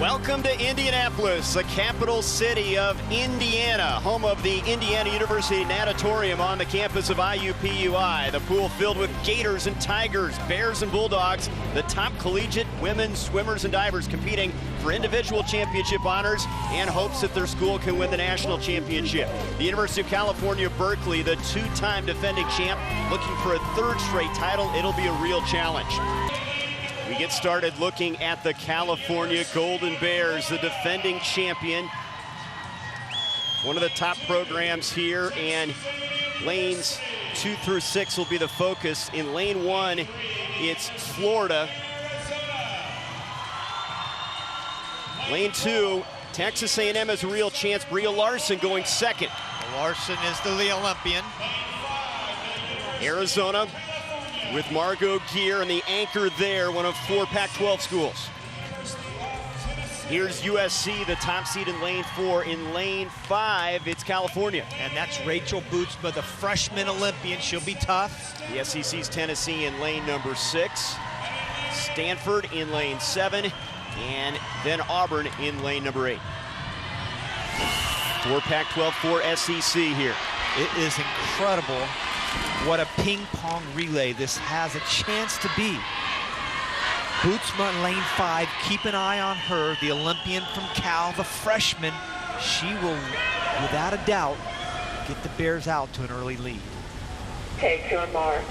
Welcome to Indianapolis, the capital city of Indiana, home of the Indiana University Natatorium on the campus of IUPUI. The pool filled with gators and tigers, bears and bulldogs, the top collegiate women swimmers and divers competing for individual championship honors and hopes that their school can win the national championship. The University of California, Berkeley, the two-time defending champ, looking for a third straight title. It'll be a real challenge. We get started looking at the California Golden Bears, the defending champion. One of the top programs here, and lanes 2 through 6 will be the focus. In lane 1, it's Florida. Lane 2, Texas A&M has a real chance. Bria Larson going second. Larson is the Olympian. Arizona with Margot Geer and the anchor there, one of 4 Pac-12 schools. Here's USC, the top seed in lane 4. In lane 5, it's California. And that's Rachel Bootsma, the freshman Olympian. She'll be tough. The SEC's Tennessee in lane number 6. Stanford in lane 7. And then Auburn in lane number 8. 4 Pac-12, 4 SEC here. It is incredible what a ping pong relay this has a chance to be. Bootsma in lane 5, keep an eye on her, the Olympian from Cal, the freshman. She will, without a doubt, get the Bears out to an early lead. Take your mark.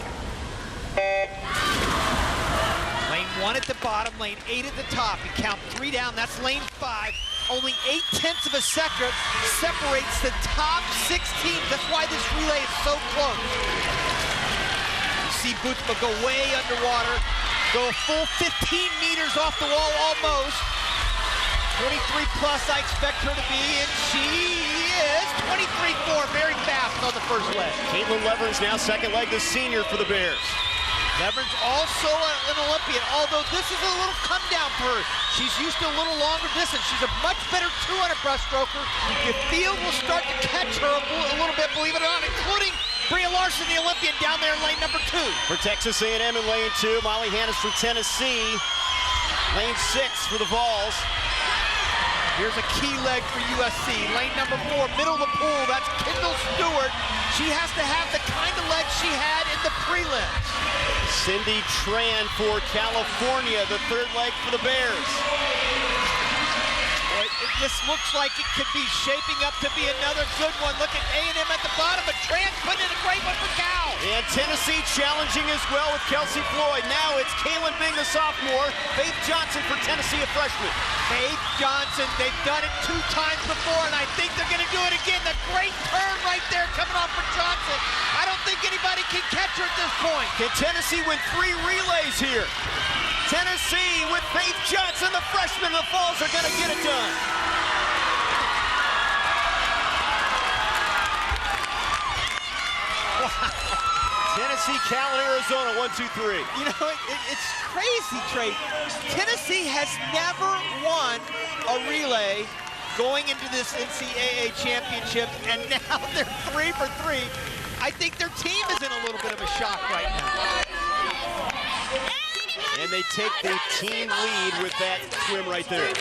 Lane 1 at the bottom, lane 8 at the top. You count 3 down, that's lane 5. Only 0.8 of a second separates the top 6 teams. That's why this relay is so close. You see Bootsma go way underwater, go a full 15 meters off the wall almost. 23 plus I expect her to be, and she is 23.4, very fast on the first leg. Caitlin Leverage now second leg, the senior for the Bears. Leverage also an Olympian, although this is a little come down for her. She's used to a little longer distance. She's a much better 200 breaststroker. The field will start to catch her a little bit, believe it or not, including Bria Larson, the Olympian, down there in lane number 2. For Texas A&M in lane 2, Molly Hannes from Tennessee. Lane 6 for the Vols. Here's a key leg for USC. Lane number 4, middle of the pool, that's Kendall Stewart. She has to have the kind of leg she had in the prelims. Cindy Tran for California, the third leg for the Bears. This looks like it could be shaping up to be another good one. Look at A&M at the bottom, but Tran's putting in a great one for Cal. And Tennessee challenging as well with Kelsey Floyd. Now it's Kaylin Bing, the sophomore. Faith Johnson for Tennessee, a freshman. Faith Johnson, they've done it 2 times before, and I think they're going to do it again. The great turn right there coming off for Johnson. I don't think anybody can catch her at this point. Can Tennessee win 3 relays here? Tennessee with Faith Johnson, the freshman, the Vols are going to get it done. Tennessee, Cal, and Arizona, 1, 2, 3. You know, it's crazy, Trey. Tennessee has never won a relay going into this NCAA championship, and now they're 3 for 3. I think their team is in a little bit of a shock right now. And they take the team lead with that swim right there.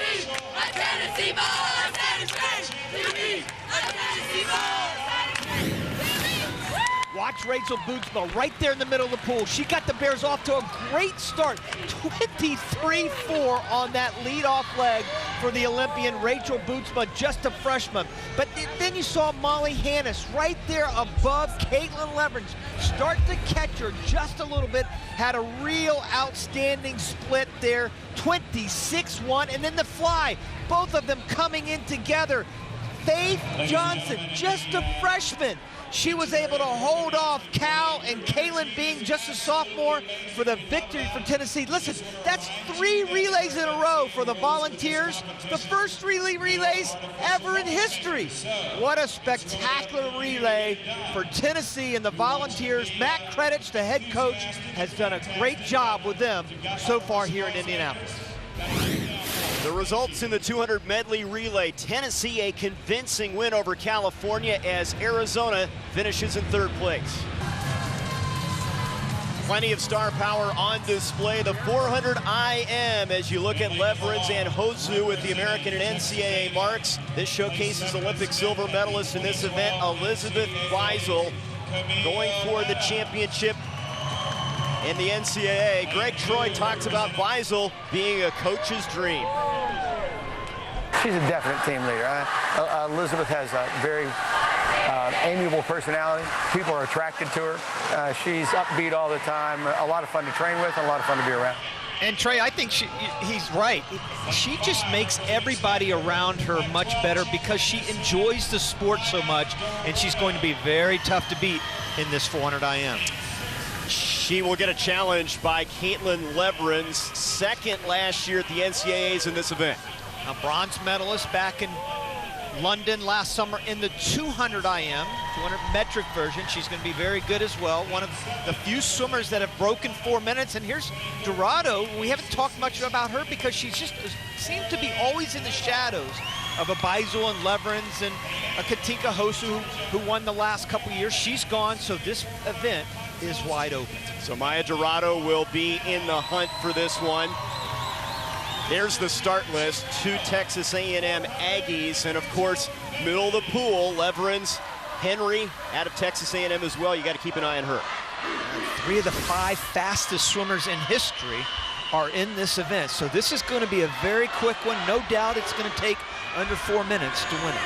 Watch Rachel Bootsma right there in the middle of the pool. She got the Bears off to a great start. 23-4 on that leadoff leg for the Olympian Rachel Bootsma, just a freshman. But then you saw Molly Hannes right there above Caitlin Leverage. Start to catch her just a little bit. Had a real outstanding split there. 26-1, and then the fly. Both of them coming in together. Faith Johnson, just a freshman. She was able to hold off Cal and Kaylin Bing, just a sophomore, for the victory for Tennessee. Listen, that's 3 relays in a row for the Volunteers, the first 3 relays ever in history. What a spectacular relay for Tennessee and the Volunteers. Matt Kredich, the head coach, has done a great job with them so far here in Indianapolis. The results in the 200 medley relay. Tennessee a convincing win over California as Arizona finishes in 3rd place. Plenty of star power on display. The 400 IM as you look at Leverins and Hosu with the American and NCAA marks. This showcases Olympic silver medalists in this event, Elizabeth Beisel, going for the championship in the NCAA. Greg Troy talks about Beisel being a coach's dream. She's a definite team leader. Elizabeth has a very amiable personality. People are attracted to her. She's upbeat all the time. A lot of fun to train with, and a lot of fun to be around. And Trey, I think he's right. She just makes everybody around her much better because she enjoys the sport so much, and she's going to be very tough to beat in this 400 IM. She will get a challenge by Caitlin Leverins, second last year at the NCAAs in this event. A bronze medalist back in London last summer in the 200 IM, 200 metric version. She's going to be very good as well. One of the few swimmers that have broken 4 minutes. And here's Dorado. We haven't talked much about her because she's just seems to be always in the shadows of a Beisel and Leverins and a Katinka Hosu who won the last couple years. She's gone, so this event is wide open. So Maya Dorado will be in the hunt for this one. There's the start list, 2 Texas A&M Aggies, and of course, middle of the pool, Leverins, Henry out of Texas A&M as well. You got to keep an eye on her. 3 of the 5 fastest swimmers in history are in this event. So this is going to be a very quick one. No doubt it's going to take under 4 minutes to win it.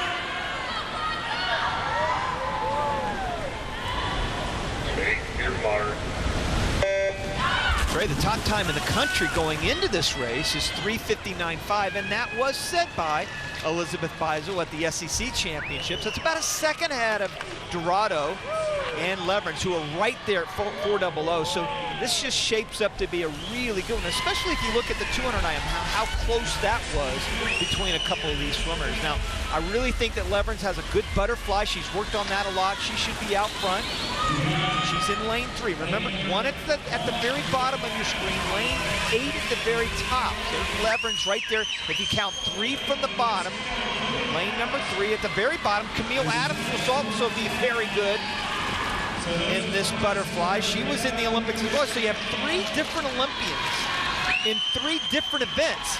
Trey, the top time in the country going into this race is 3:59.5, and that was set by Elizabeth Beisel at the SEC Championships. It's about a second ahead of Dorado and Leverins, who are right there at 4:00. So this just shapes up to be a really good one, especially if you look at the 200 IM, how close that was between a couple of these swimmers. Now, I really think that Leverins has a good butterfly. She's worked on that a lot. She should be out front. She's in lane 3. Remember, 1 at the very bottom of your screen, lane 8 at the very top. There's Leverins right there. If you count 3 from the bottom, lane number 3 at the very bottom. Camille Adams will also be very good in this butterfly. She was in the Olympics as well. So you have 3 different Olympians in 3 different events.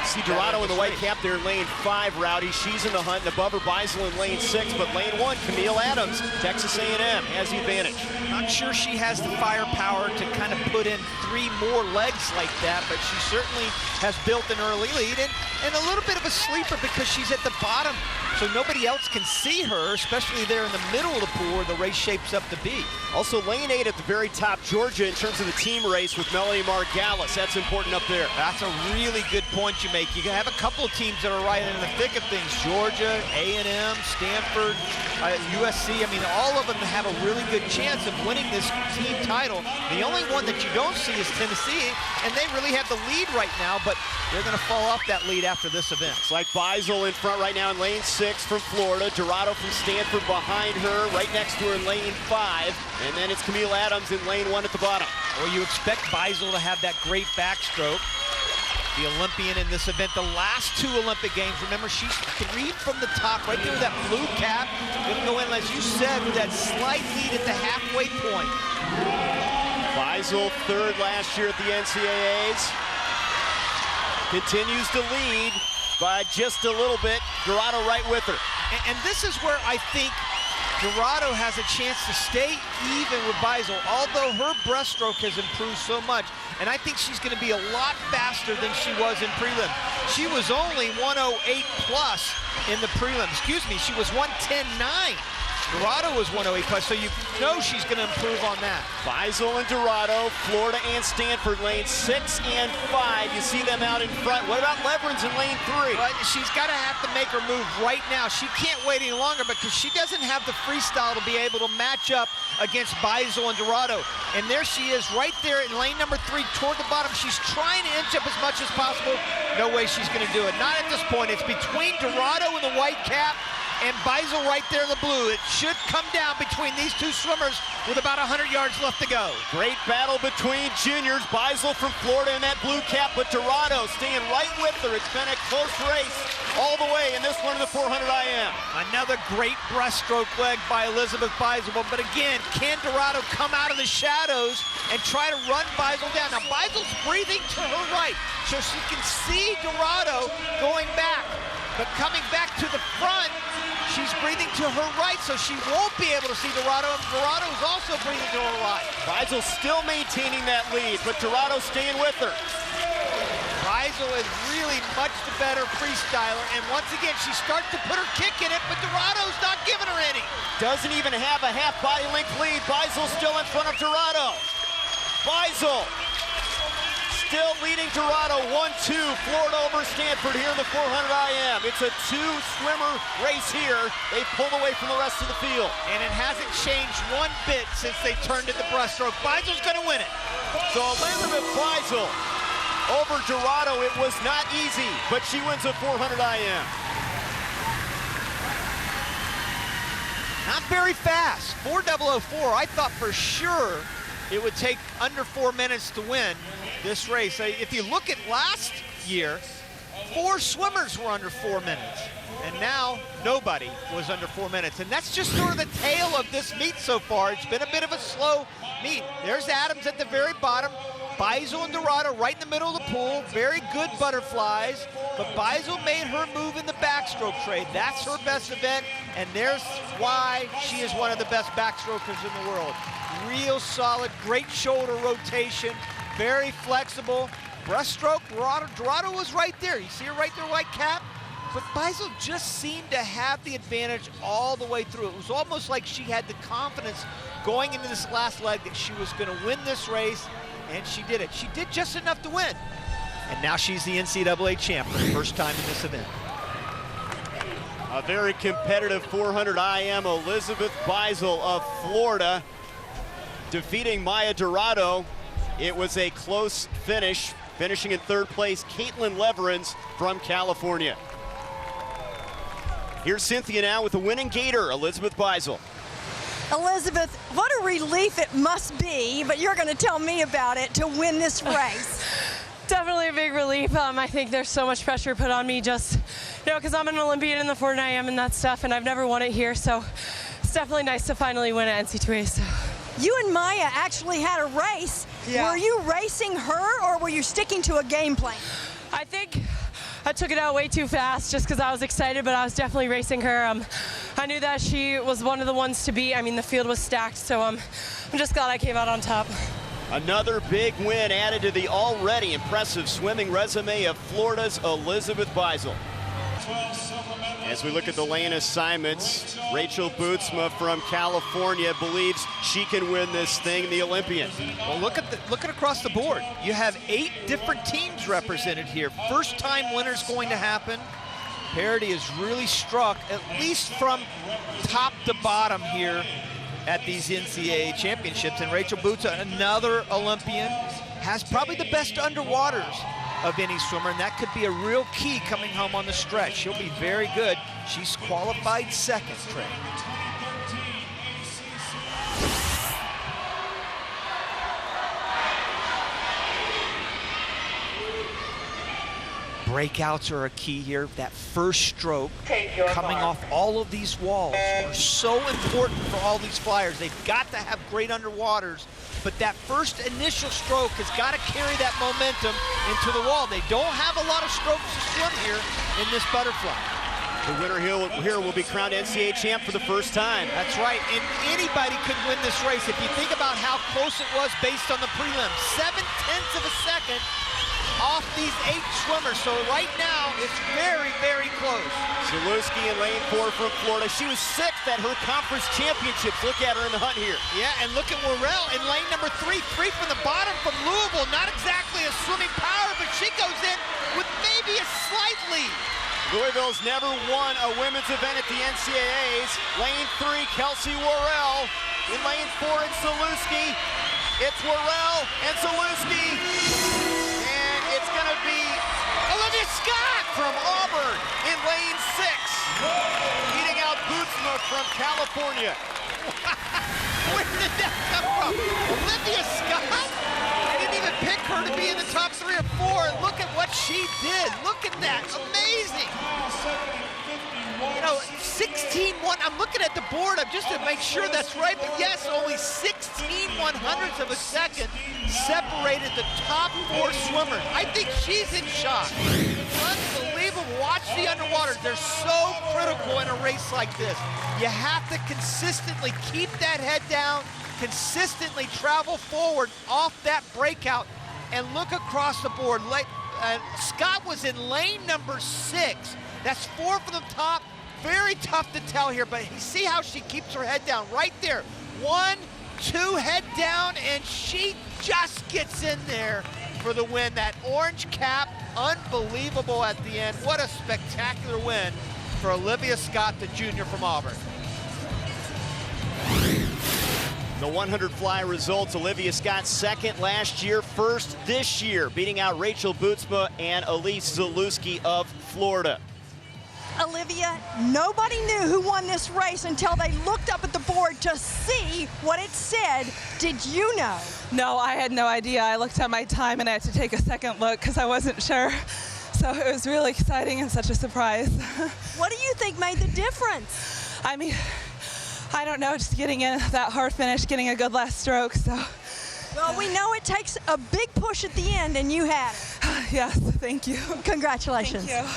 See Dorado in the white cap there in lane 5, Rowdy. She's in the hunt, and above her Beisel in lane 6, but lane 1, Camille Adams, Texas A&M, has the advantage. Not sure she has the firepower to kind of put in 3 more legs like that, but she certainly has built an early lead, and a little bit of a sleeper because she's at the bottom, so nobody else can see her, especially there in the middle of the pool where the race shapes up to be. Also, lane 8 at the very top, Georgia, in terms of the team race with Melanie Margalis. That's important up there. That's a really good point you make. You have a couple of teams that are right in the thick of things. Georgia, A&M, Stanford, USC. I mean, all of them have a really good chance of winning this team title. The only one that you don't see is Tennessee, and they really have the lead right now, but they're going to fall off that lead after this event. It's like Beisel in front right now in lane 6 from Florida. Dorado from Stanford behind her, right next to her in lane 5. And then it's Camille Adams in lane 1 at the bottom. Well, you expect Beisel to have that great backstroke. The Olympian in this event, the last 2 Olympic Games. Remember, she's 3 from the top, right there with that blue cap. Gonna go in, as you said, with that slight lead at the halfway point. Beisel, 3rd last year at the NCAAs. Continues to lead by just a little bit. Dorado right with her. And this is where I think Dorado has a chance to stay even with Beisel, although her breaststroke has improved so much. And I think she's going to be a lot faster than she was in prelim. She was only 108 plus in the prelim. Excuse me, she was 110.9. Dorado was 108 plus, so you know she's going to improve on that. Beisel and Dorado, Florida and Stanford, lane 6 and 5. You see them out in front. What about Leverins in lane 3? Well, she's got to have to make her move right now. She can't wait any longer because she doesn't have the freestyle to be able to match up against Beisel and Dorado. And there she is right there in lane number 3 toward the bottom. She's trying to inch up as much as possible. No way she's going to do it. Not at this point. It's between Dorado and the white cap and Beisel right there in the blue. It should come down between these two swimmers with about 100 yards left to go. Great battle between juniors. Beisel from Florida in that blue cap, but Dorado staying right with her. It's been a close race all the way in this one in the 400 IM. Another great breaststroke leg by Elizabeth Beisel, but again, can Dorado come out of the shadows and try to run Beisel down? Now, Beisel's breathing to her right, so she can see Dorado going back, but coming back to the front, she's breathing to her right, so she won't be able to see Dorado, and Dorado is also breathing to her right. Beisel still maintaining that lead, but Dorado staying with her. Beisel is really much the better freestyler, and once again, she starts to put her kick in it, but Dorado's not giving her any. Doesn't even have a half body length lead. Beisel still in front of Dorado. Beisel still leading Dorado 1-2. Florida over Stanford here in the 400 IM. It's a two-swimmer race here. They pulled away from the rest of the field. And it hasn't changed one bit since they turned it to breaststroke. Beisel's going to win it. So Elizabeth Beisel over Dorado. It was not easy, but she wins a 400 IM. Not very fast. 4:004. I thought for sure it would take under 4 minutes to win this race. If you look at last year, 4 swimmers were under 4 minutes. And now nobody was under 4 minutes. And that's just sort of the tale of this meet so far. It's been a bit of a slow meet. There's Adams at the very bottom. Beisel and Dorado right in the middle of the pool. Very good butterflies. But Beisel made her move in the backstroke, Trey. That's her best event. And there's why she is one of the best backstrokers in the world. Real solid, great shoulder rotation, very flexible. Breaststroke, Dorado was right there. You see her right there, white cap? But Beisel just seemed to have the advantage all the way through. It was almost like she had the confidence going into this last leg that she was going to win this race, and she did it. She did just enough to win. And now she's the NCAA champ for the first time in this event. A very competitive 400 IM, Elizabeth Beisel of Florida defeating Maya Dorado. It was a close finish, finishing in third place, Caitlin Leverins from California. Here's Cynthia now with the winning gator, Elizabeth Beisel. Elizabeth, what a relief it must be, but you're going to tell me about it, to win this race. Definitely a big relief. I think there's so much pressure put on me just, because I'm an Olympian in the 400 IM and that stuff, and I've never won it here, so it's definitely nice to finally win at NC2A. So. You and Maya actually had a race. Yeah. Were you racing her, or were you sticking to a game plan? I think I took it out way too fast just because I was excited, but I was definitely racing her. I knew that she was one of the ones to beat. I mean, the field was stacked, so I'm just glad I came out on top. Another big win added to the already impressive swimming resume of Florida's Elizabeth Beisel. As we look at the lane assignments, Rachel Bootsma from California believes she can win this thing, the Olympian. Well, look at across the board. You have 8 different teams represented here. First time winners going to happen. Parity is really struck, at least from top to bottom here at these NCAA championships. And Rachel Bootsma, another Olympian, has probably the best underwaters of any swimmer, and that could be a real key coming home on the stretch. She'll be very good. She's qualified second, Trey. Breakouts are a key here. That first stroke coming off all of these walls are so important for all these flyers. They've got to have great underwaters, but that first initial stroke has got to carry that momentum into the wall. They don't have a lot of strokes to swim here in this butterfly. The winner here will be crowned NCAA champ for the first time. That's right, and anybody could win this race. If you think about how close it was based on the prelims, 0.7 of a second off these 8 swimmers. So right now, it's very, very close. Zalewski in lane 4 from Florida. She was 6th at her conference championships. Look at her in the hunt here. Yeah, and look at Worrell in lane number 3. 3 from the bottom from Louisville. Not exactly a swimming power, but she goes in with maybe a slight lead. Louisville's never won a women's event at the NCAAs. Lane 3, Kelsey Worrell. In lane 4, it's Zalewski. It's Worrell and Zalewski. It's going to be Olivia Scott from Auburn in lane 6. Beating out from California. Where did that come from? Olivia Scott? I didn't even pick her to be in the top 3 or 4. And look at what she did. Look at that. Amazing. You know, 16-1. I'm looking at the board just to make sure that's right. But yes, only 16/100ths of a second separated the top 4 swimmers. I think she's in shock. Unbelievable. Watch the underwater. They're so critical in a race like this. You have to consistently keep that head down, consistently travel forward off that breakout, and look across the board. Scott was in lane number 6. That's 4 from the top. Very tough to tell here, but you see how she keeps her head down right there. 1, 2, head down, and she just gets in there for the win. That orange cap, unbelievable at the end. What a spectacular win for Olivia Scott, the junior from Auburn. The 100 fly results, Olivia Scott second last year, first this year, beating out Rachel Bootsma and Elise Zalewski of Florida. Olivia, nobody knew who won this race until they looked up at the board to see what it said. Did you know? No, I had no idea. I looked at my time and I had to take a second look because I wasn't sure. So it was really exciting and such a surprise. What do you think made the difference? I mean, I don't know, just getting in that hard finish, getting a good last stroke, so. Well, we know it takes a big push at the end, and you had it. Yes, thank you. Congratulations. Thank you.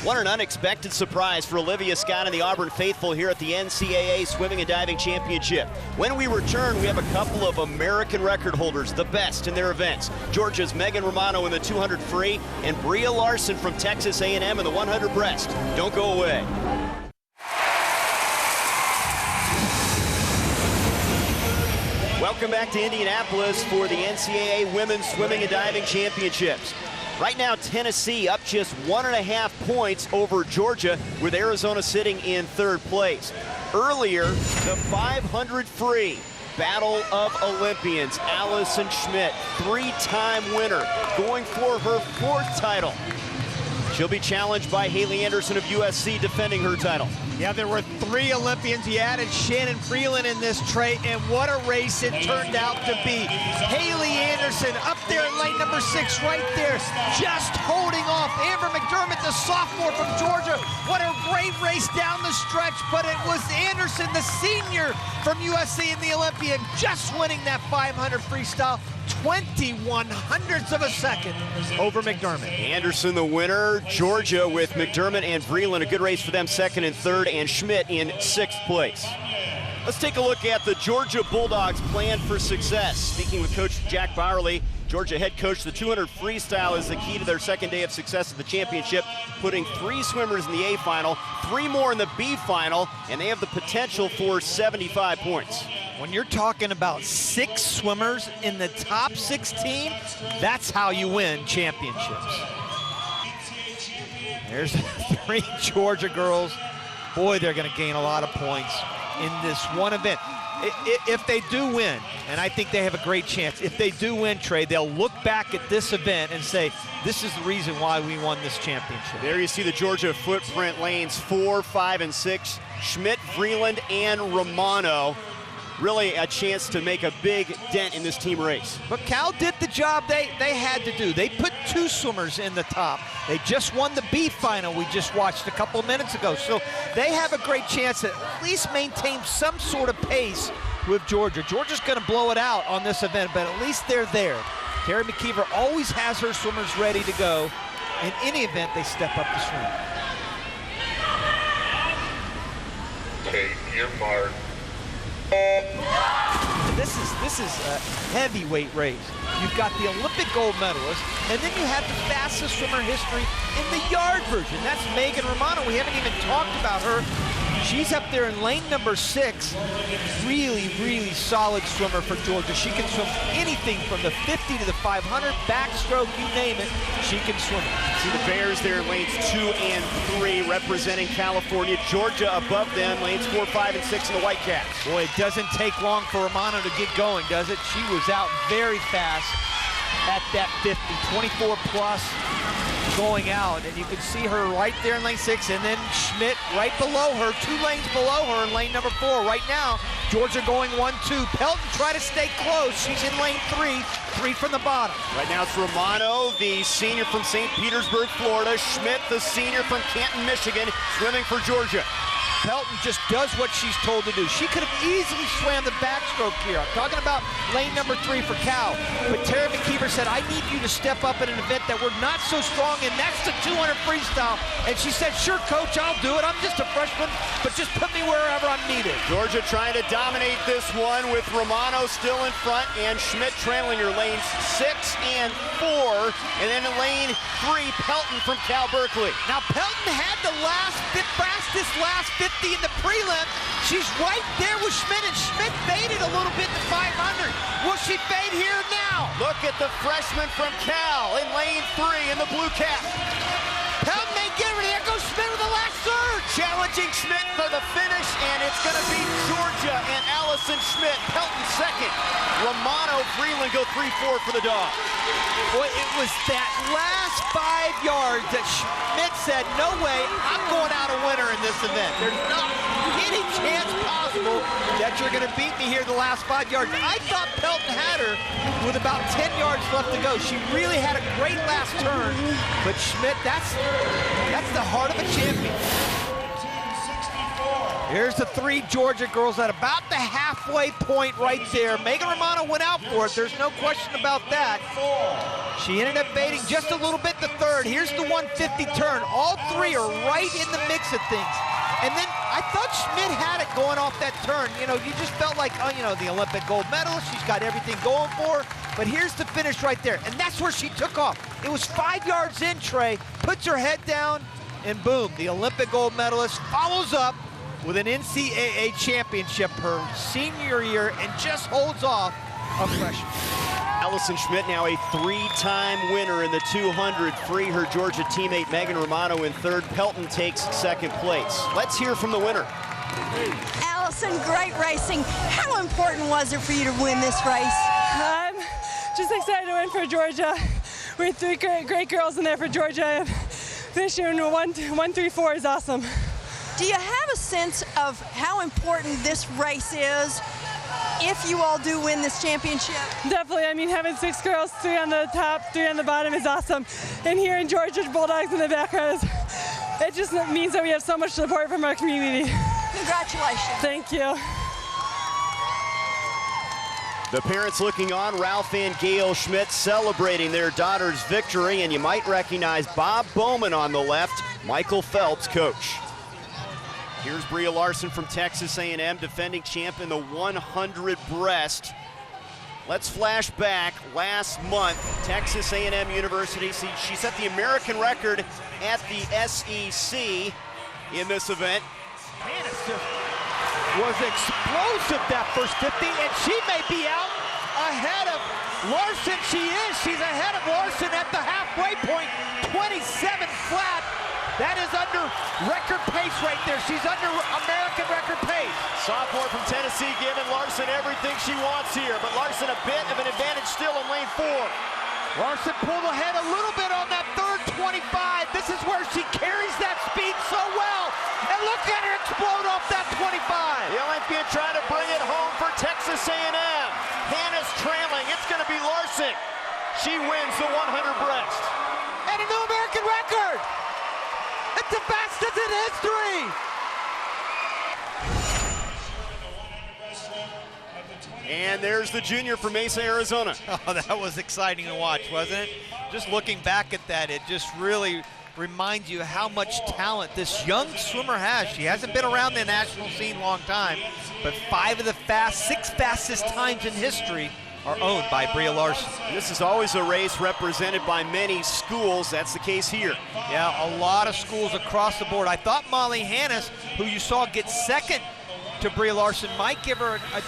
What an unexpected surprise for Olivia Scott and the Auburn faithful here at the NCAA Swimming and Diving Championship. When we return, we have a couple of American record holders, the best in their events. Georgia's Megan Romano in the 200 free and Bria Larson from Texas A&M in the 100 breast. Don't go away. Welcome back to Indianapolis for the NCAA Women's Swimming and Diving Championships. Right now, Tennessee up just 1.5 points over Georgia, with Arizona sitting in 3rd place. Earlier, the 500 free Battle of Olympians. Allison Schmidt, 3-time winner, going for her 4th title. She'll be challenged by Haley Anderson of USC, defending her title. Yeah, there were 3 Olympians. You added Shannon Freeland in this, Trey, and what a race it turned out to be. Haley Anderson up there in lane number 6 right there, just holding off. Amber McDermott, the sophomore from Georgia. What a great race down the stretch, but it was Anderson, the senior from USC and the Olympian, just winning that 500 freestyle. 20/100ths of a second over McDermott. Anderson the winner. Georgia with McDermott and Vreeland, a good race for them, 2nd and 3rd, and Schmidt in 6th place. Let's take a look at the Georgia Bulldogs' plan for success. Speaking with Coach Jack Bowerly, Georgia head coach, the 200 freestyle is the key to their 2nd day of success at the championship, putting 3 swimmers in the A final, 3 more in the B final, and they have the potential for 75 points. When you're talking about 6 swimmers in the top 16, that's how you win championships. There's 3 Georgia girls. Boy, they're going to gain a lot of points in this one event. If they do win, and I think they have a great chance, if they do win, Trey, they'll look back at this event and say, this is the reason why we won this championship. There you see the Georgia footprint lanes 4, 5, and 6. Schmidt, Vreeland, and Romano. Really a chance to make a big dent in this team race. But Cal did the job they had to do. They put 2 swimmers in the top. They just won the B final we just watched a couple of minutes ago. So they have a great chance to at least maintain some sort of pace with Georgia. Georgia's going to blow it out on this event, but at least they're there. Terry McKeever always has her swimmers ready to go. In any event, they step up to swim. Take your mark. This is a heavyweight race. You've got the Olympic gold medalist, and then you have the fastest swimmer history in the yard version. That's Megan Romano. We haven't even talked about her. She's up there in lane number 6. Really, really solid swimmer for Georgia. She can swim anything from the 50 to the 500, backstroke, you name it, she can swim it. See the Bears there in lanes 2 and 3 representing California. Georgia above them, lanes 4, 5, and 6 in the Whitecaps. Boy, it doesn't take long for Romano to get going, does it? She was out very fast at that 50, 24 plus. going out, and you can see her right there in lane 6, and then Schmidt right below her, 2 lanes below her in lane number 4. Right now, Georgia going 1-2. Pelton try to stay close. She's in lane 3 from the bottom. Right now it's Romano, the senior from St. Petersburg, Florida. Schmidt, the senior from Canton, Michigan, swimming for Georgia. Pelton just does what she's told to do. She could have easily swam the backstroke here. I'm talking about lane number 3 for Cal. But Tara McKeever said, I need you to step up at an event that we're not so strong in. That's the 200 freestyle. And she said, sure, coach, I'll do it. I'm just a freshman, but just put me wherever I'm needed. Georgia trying to dominate this one with Romano still in front and Schmidt trailing her lanes 6 and 4. And then in lane 3, Pelton from Cal Berkeley. Now, Pelton had the fastest last 50 in the prelim. She's right there with Schmidt, and Schmidt faded a little bit to 500. Will she fade here now? Look at the freshman from Cal in lane 3 in the blue cap. Pelton may get her. There goes Schmidt with the last surge. Challenging Schmidt for the finish, and it's going to be Georgia and Allison Schmidt. Pelton second. Romano, Freeland go 3-4 for the dog. Boy, it was that last 5 yards that Schmidt said, no way, I'm going out a winner in this event. There's not any chance possible that you're going to beat me here the last 5 yards. I thought Pelton had her with about 10 yards left to go. She really had a great last turn, but Schmidt, that's the heart of a champion. Here's the 3 Georgia girls at about the halfway point right there. Megan Romano went out for it. There's no question about that. She ended up fading just a little bit the 3rd. Here's the 150 turn. All 3 are right in the mix of things. And then I thought Schmidt had it going off that turn. You know, you just felt like, oh, you know, the Olympic gold medalist. She's got everything going for her. But here's the finish right there. And that's where she took off. It was 5 yards in, Trey. Puts her head down, and boom, the Olympic gold medalist follows up with an NCAA championship her senior year and just holds off a freshman. Allison Schmidt now a 3-time winner in the 200. Free her Georgia teammate Megan Romano in 3rd. Pelton takes 2nd place. Let's hear from the winner. Allison, great racing. How important was it for you to win this race? I'm just excited to win for Georgia. We had 3 great girls in there for Georgia. Finishing in 1-3-4 is awesome. Do you have a sense of how important this race is if you all do win this championship? Definitely. I mean, having 6 girls, 3 on the top, 3 on the bottom is awesome. And here in Georgia Bulldogs in the background, it just means that we have so much support from our community. Congratulations. Thank you. The parents looking on, Ralph and Gail Schmidt celebrating their daughter's victory, and you might recognize Bob Bowman on the left, Michael Phelps' coach. Here's Bria Larson from Texas A&M, defending champ in the 100 breast. Let's flash back last month. Texas A&M University, she set the American record at the SEC in this event. Hannah was explosive that first 50, and she may be out ahead of Larson. She is. She's ahead of Larson at the halfway point, 27 flat. That is under record pace right there. She's under American record pace. Sophomore from Tennessee giving Larson everything she wants here, but Larson a bit of an advantage still in lane 4. Larson pulled ahead a little bit on that 3rd 25. This is where she carries that speed so well. And look at her explode off that 25. The Olympian trying to bring it home for Texas A&M. Hannah's trailing. It's going to be Larson. She wins the 100 breast. And a new American record. It's the fastest in history. And there's the junior from Mesa, Arizona. Oh, that was exciting to watch, wasn't it? Just looking back at that, it just really reminds you how much talent this young swimmer has. She hasn't been around the national scene a long time, but 5 of the 6 fastest times in history are owned by Bria Larson. And this is always a race represented by many schools. That's the case here. Yeah, a lot of schools across the board. I thought Molly Hannes, who you saw get 2nd to Bria Larson, might give her a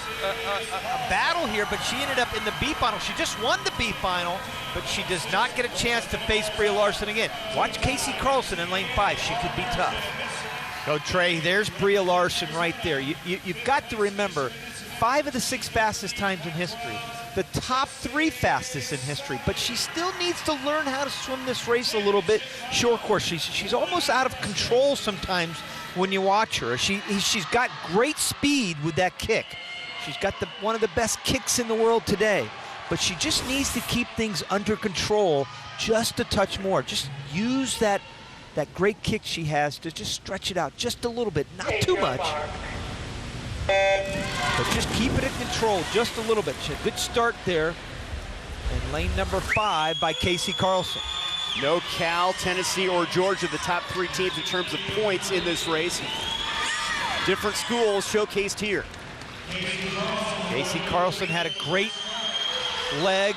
battle here, but she ended up in the B final. She just won the B final, but she does not get a chance to face Bria Larson again. Watch Casey Carlson in lane 5. She could be tough. Go, Trey. There's Bria Larson right there. You've got to remember, 5 of the 6 fastest times in history. the top 3 fastest in history, but she still needs to learn how to swim this race a little bit short course. She's almost out of control sometimes when you watch her. She's got great speed with that kick. She's got one of the best kicks in the world today, but she just needs to keep things under control just a touch more. Just use that great kick she has to just stretch it out just a little bit, not too much. But just keep it in control just a little bit. She had a good start there in lane number 5 by Casey Carlson. No Cal, Tennessee, or Georgia, the top 3 teams in terms of points in this race. Different schools showcased here. Casey Carlson had a great leg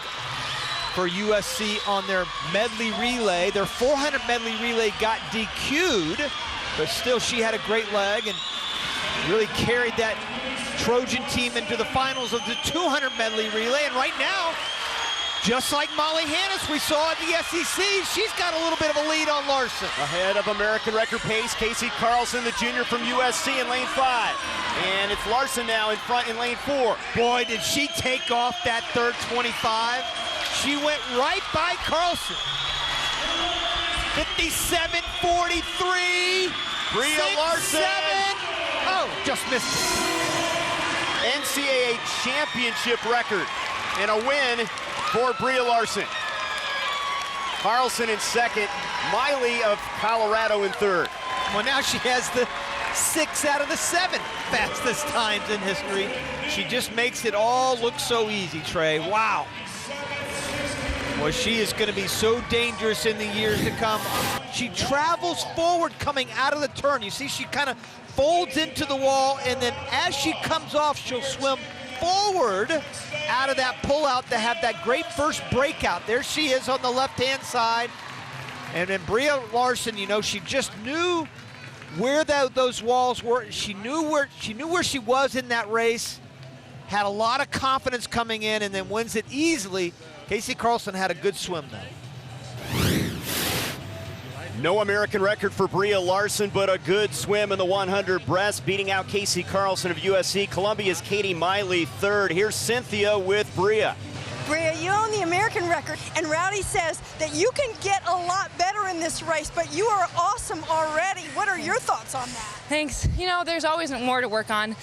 for USC on their medley relay. Their 400 medley relay got DQ'd, but still she had a great leg and really carried that Trojan team into the finals of the 200 medley relay. And right now, just like Molly Hannes we saw at the SEC, she's got a little bit of a lead on Larson. Ahead of American record pace, Casey Carlson, the junior from USC in lane 5. And it's Larson now in front in lane 4. Boy, did she take off that third 25. She went right by Carlson. 57-43. Bria Larson. Oh, just missed it. NCAA championship record and a win for Bria Larson. Carlson in second, Miley of Colorado in third. Well, now she has the 6 out of the 7 fastest times in history. She just makes it all look so easy, Trey. Wow. Well, she is going to be so dangerous in the years to come. She travels forward coming out of the turn. You see, she kind of folds into the wall, and then as she comes off, she'll swim forward out of that pullout to have that great first breakout. There she is on the left-hand side. And then Bria Larson, you know, she just knew where those walls were. She knew where she was in that race. Had a lot of confidence coming in, and then wins it easily. Casey Carlson had a good swim, though. No American record for Bria Larson, but a good swim in the 100 breast, beating out Casey Carlson of USC. Columbia's Katie Miley third. Here's Cynthia with Bria. Bria, you own the American record, and Rowdy says that you can get a lot better in this race, but you are awesome already. What are your thoughts on that? Thanks. You know, there's always more to work on.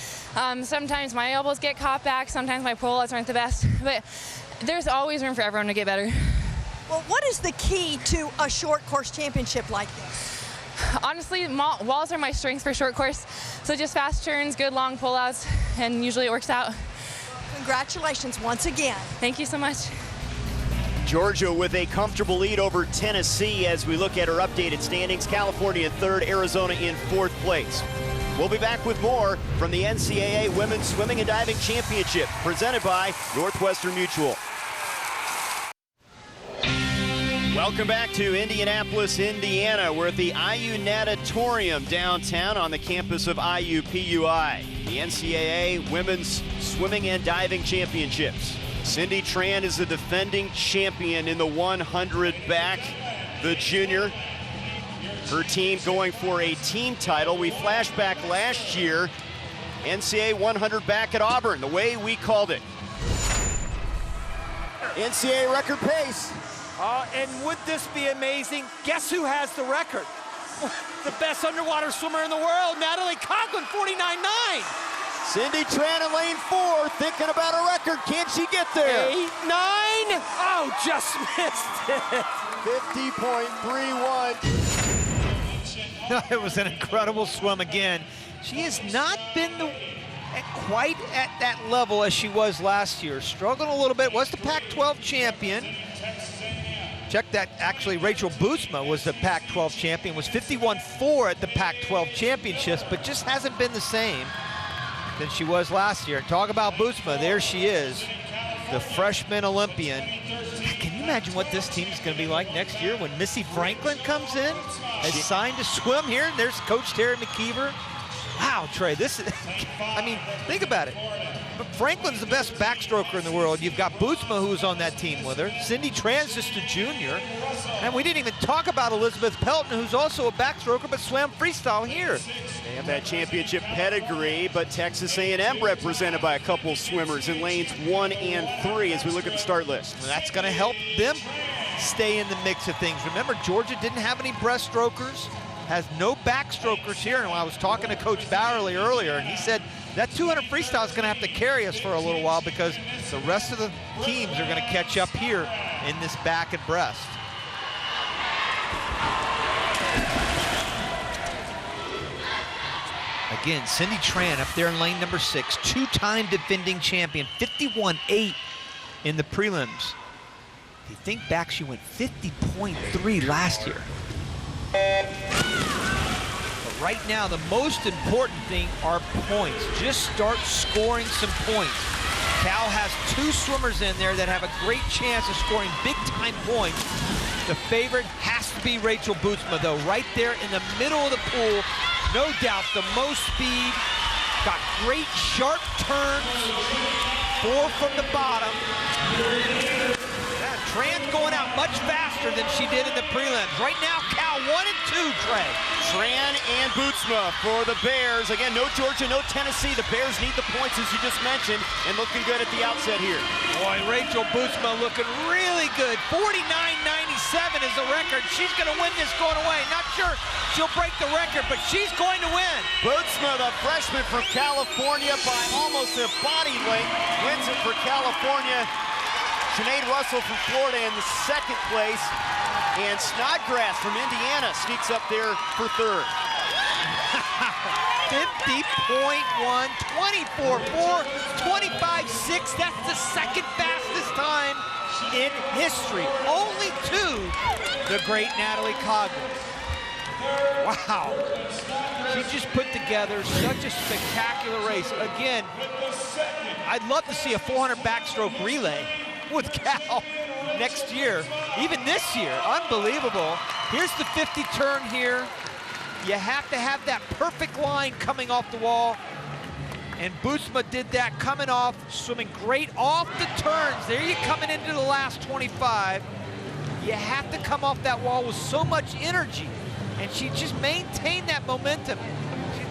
Sometimes my elbows get caught back, sometimes my pullouts aren't the best, but there's always room for everyone to get better. Well, what is the key to a short course championship like this? Honestly, walls are my strength for short course, so just fast turns, good long pullouts, and usually it works out. Congratulations once again. Thank you so much. Georgia with a comfortable lead over Tennessee as we look at her updated standings. California in third, Arizona in fourth place. We'll be back with more from the NCAA Women's Swimming and Diving Championship, presented by Northwestern Mutual. Welcome back to Indianapolis, Indiana. We're at the IU Natatorium downtown on the campus of IUPUI. The NCAA Women's Swimming and Diving Championships. Cindy Tran is the defending champion in the 100 back, the junior. Her team going for a team title. We flash back last year, NCAA 100 back at Auburn, the way we called it. NCAA record pace. And would this be amazing? Guess who has the record? The best underwater swimmer in the world, Natalie Conklin, 49.9. Cindy Tran in lane 4, thinking about a record. Can she get there? 8, 9. Oh, just missed it. 50.31. It was an incredible swim again. She has not been quite at that level as she was last year. Struggling a little bit. Was the Pac-12 champion. Check that. Actually, Rachel Bootsma was the Pac-12 champion. Was 51.4 at the Pac-12 championships, but just hasn't been the same than she was last year. Talk about Bootsma. There she is, the freshman Olympian. Can you imagine what this team is going to be like next year when Missy Franklin comes in, has signed to swim here? There's Coach Terry McKeever. Wow, Trey, this is, I mean, think about it. Franklin's the best backstroker in the world. You've got Bootsma, who's on that team with her. Cindy Tran's just a junior. And we didn't even talk about Elizabeth Pelton, who's also a backstroker, but swam freestyle here. They have that championship pedigree, but Texas A&M represented by a couple swimmers in lanes 1 and 3 as we look at the start list. Well, that's going to help them stay in the mix of things. Remember, Georgia didn't have any breaststrokers, has no backstrokers here. And I was talking to Coach Bowerly earlier, and he said that 200 freestyle is going to have to carry us for a little while because the rest of the teams are going to catch up here in this back and breast. Again, Cindy Tran up there in lane number 6, two-time defending champion, 51.8 in the prelims. If you think back, she went 50.3 last year. But right now, the most important thing are points. Just start scoring some points. Cal has 2 swimmers in there that have a great chance of scoring big-time points. The favorite has to be Rachel Bootsma, though, right there in the middle of the pool. No doubt the most speed, got great sharp turns, 4 from the bottom. Tran's going out much faster than she did in the prelims. Right now, Cal 1 and 2, Trey. Tran and Bootsma for the Bears. Again, no Georgia, no Tennessee. The Bears need the points, as you just mentioned, and looking good at the outset here. Boy, Rachel Bootsma looking really good. 49.97 is the record. She's going to win this going away. Not sure she'll break the record, but she's going to win. Bootsma, the freshman from California, by almost a body length, wins it for California. Sinead Russell from Florida in the 2nd place, and Snodgrass from Indiana sneaks up there for 3rd. 50.1, 24.4, 25.6. That's the 2nd fastest time in history. Only to the great Natalie Cogman. Wow. She just put together such a spectacular race. Again, I'd love to see a 400 backstroke relay with Cal next year, even this year. Unbelievable. Here's the 50 turn here. You have to have that perfect line coming off the wall, and Bootsma did that coming off, swimming great off the turns. There you coming into the last 25. You have to come off that wall with so much energy, and she just maintained that momentum.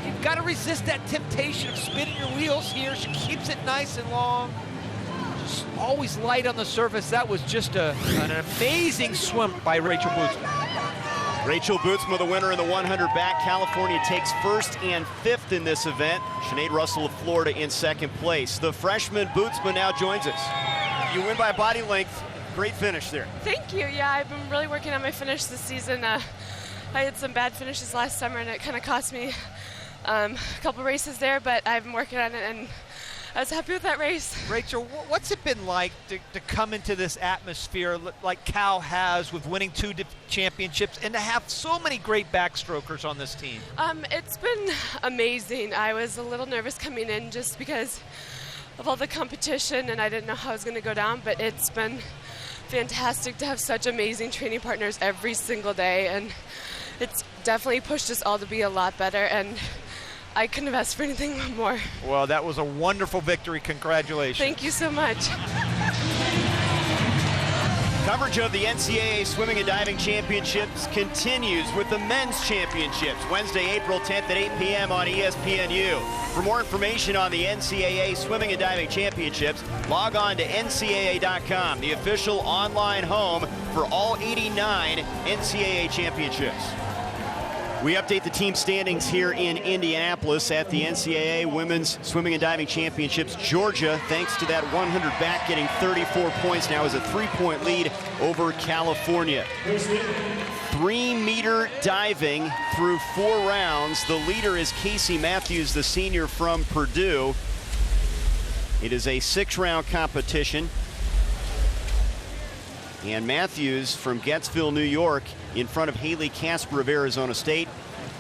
You've got to resist that temptation of spinning your wheels here. She keeps it nice and long. Always light on the surface. That was just an amazing swim by Rachel Bootsma. Rachel Bootsma, the winner in the 100 back. California takes 1st and 5th in this event. Sinead Russell of Florida in 2nd place. The freshman Bootsma now joins us. You win by a body length. Great finish there. Thank you. Yeah, I've been really working on my finish this season. I had some bad finishes last summer, and it kind of cost me a couple races there, but I've been working on it, and I was happy with that race. Rachel, what's it been like to come into this atmosphere like Cal has with winning 2 championships and to have so many great backstrokers on this team? It's been amazing. I was a little nervous coming in just because of all the competition, and I didn't know how it was going to go down, but it's been fantastic to have such amazing training partners every single day, and it's definitely pushed us all to be a lot better, and I couldn't have asked for anything more. Well, that was a wonderful victory. Congratulations. Thank you so much. Coverage of the NCAA Swimming and Diving Championships continues with the Men's Championships, Wednesday, April 10th at 8 p.m. on ESPNU. For more information on the NCAA Swimming and Diving Championships, log on to ncaa.com, the official online home for all 89 NCAA championships. We update the team standings here in Indianapolis at the NCAA Women's Swimming and Diving Championships. Georgia, thanks to that 100 back, getting 34 points now, is a 3-point lead over California. 3-meter diving through 4 rounds. The leader is Casey Matthews, the senior from Purdue. It is a 6-round competition. And Matthews from Gettsville, New York, in front of Haley Casper of Arizona State.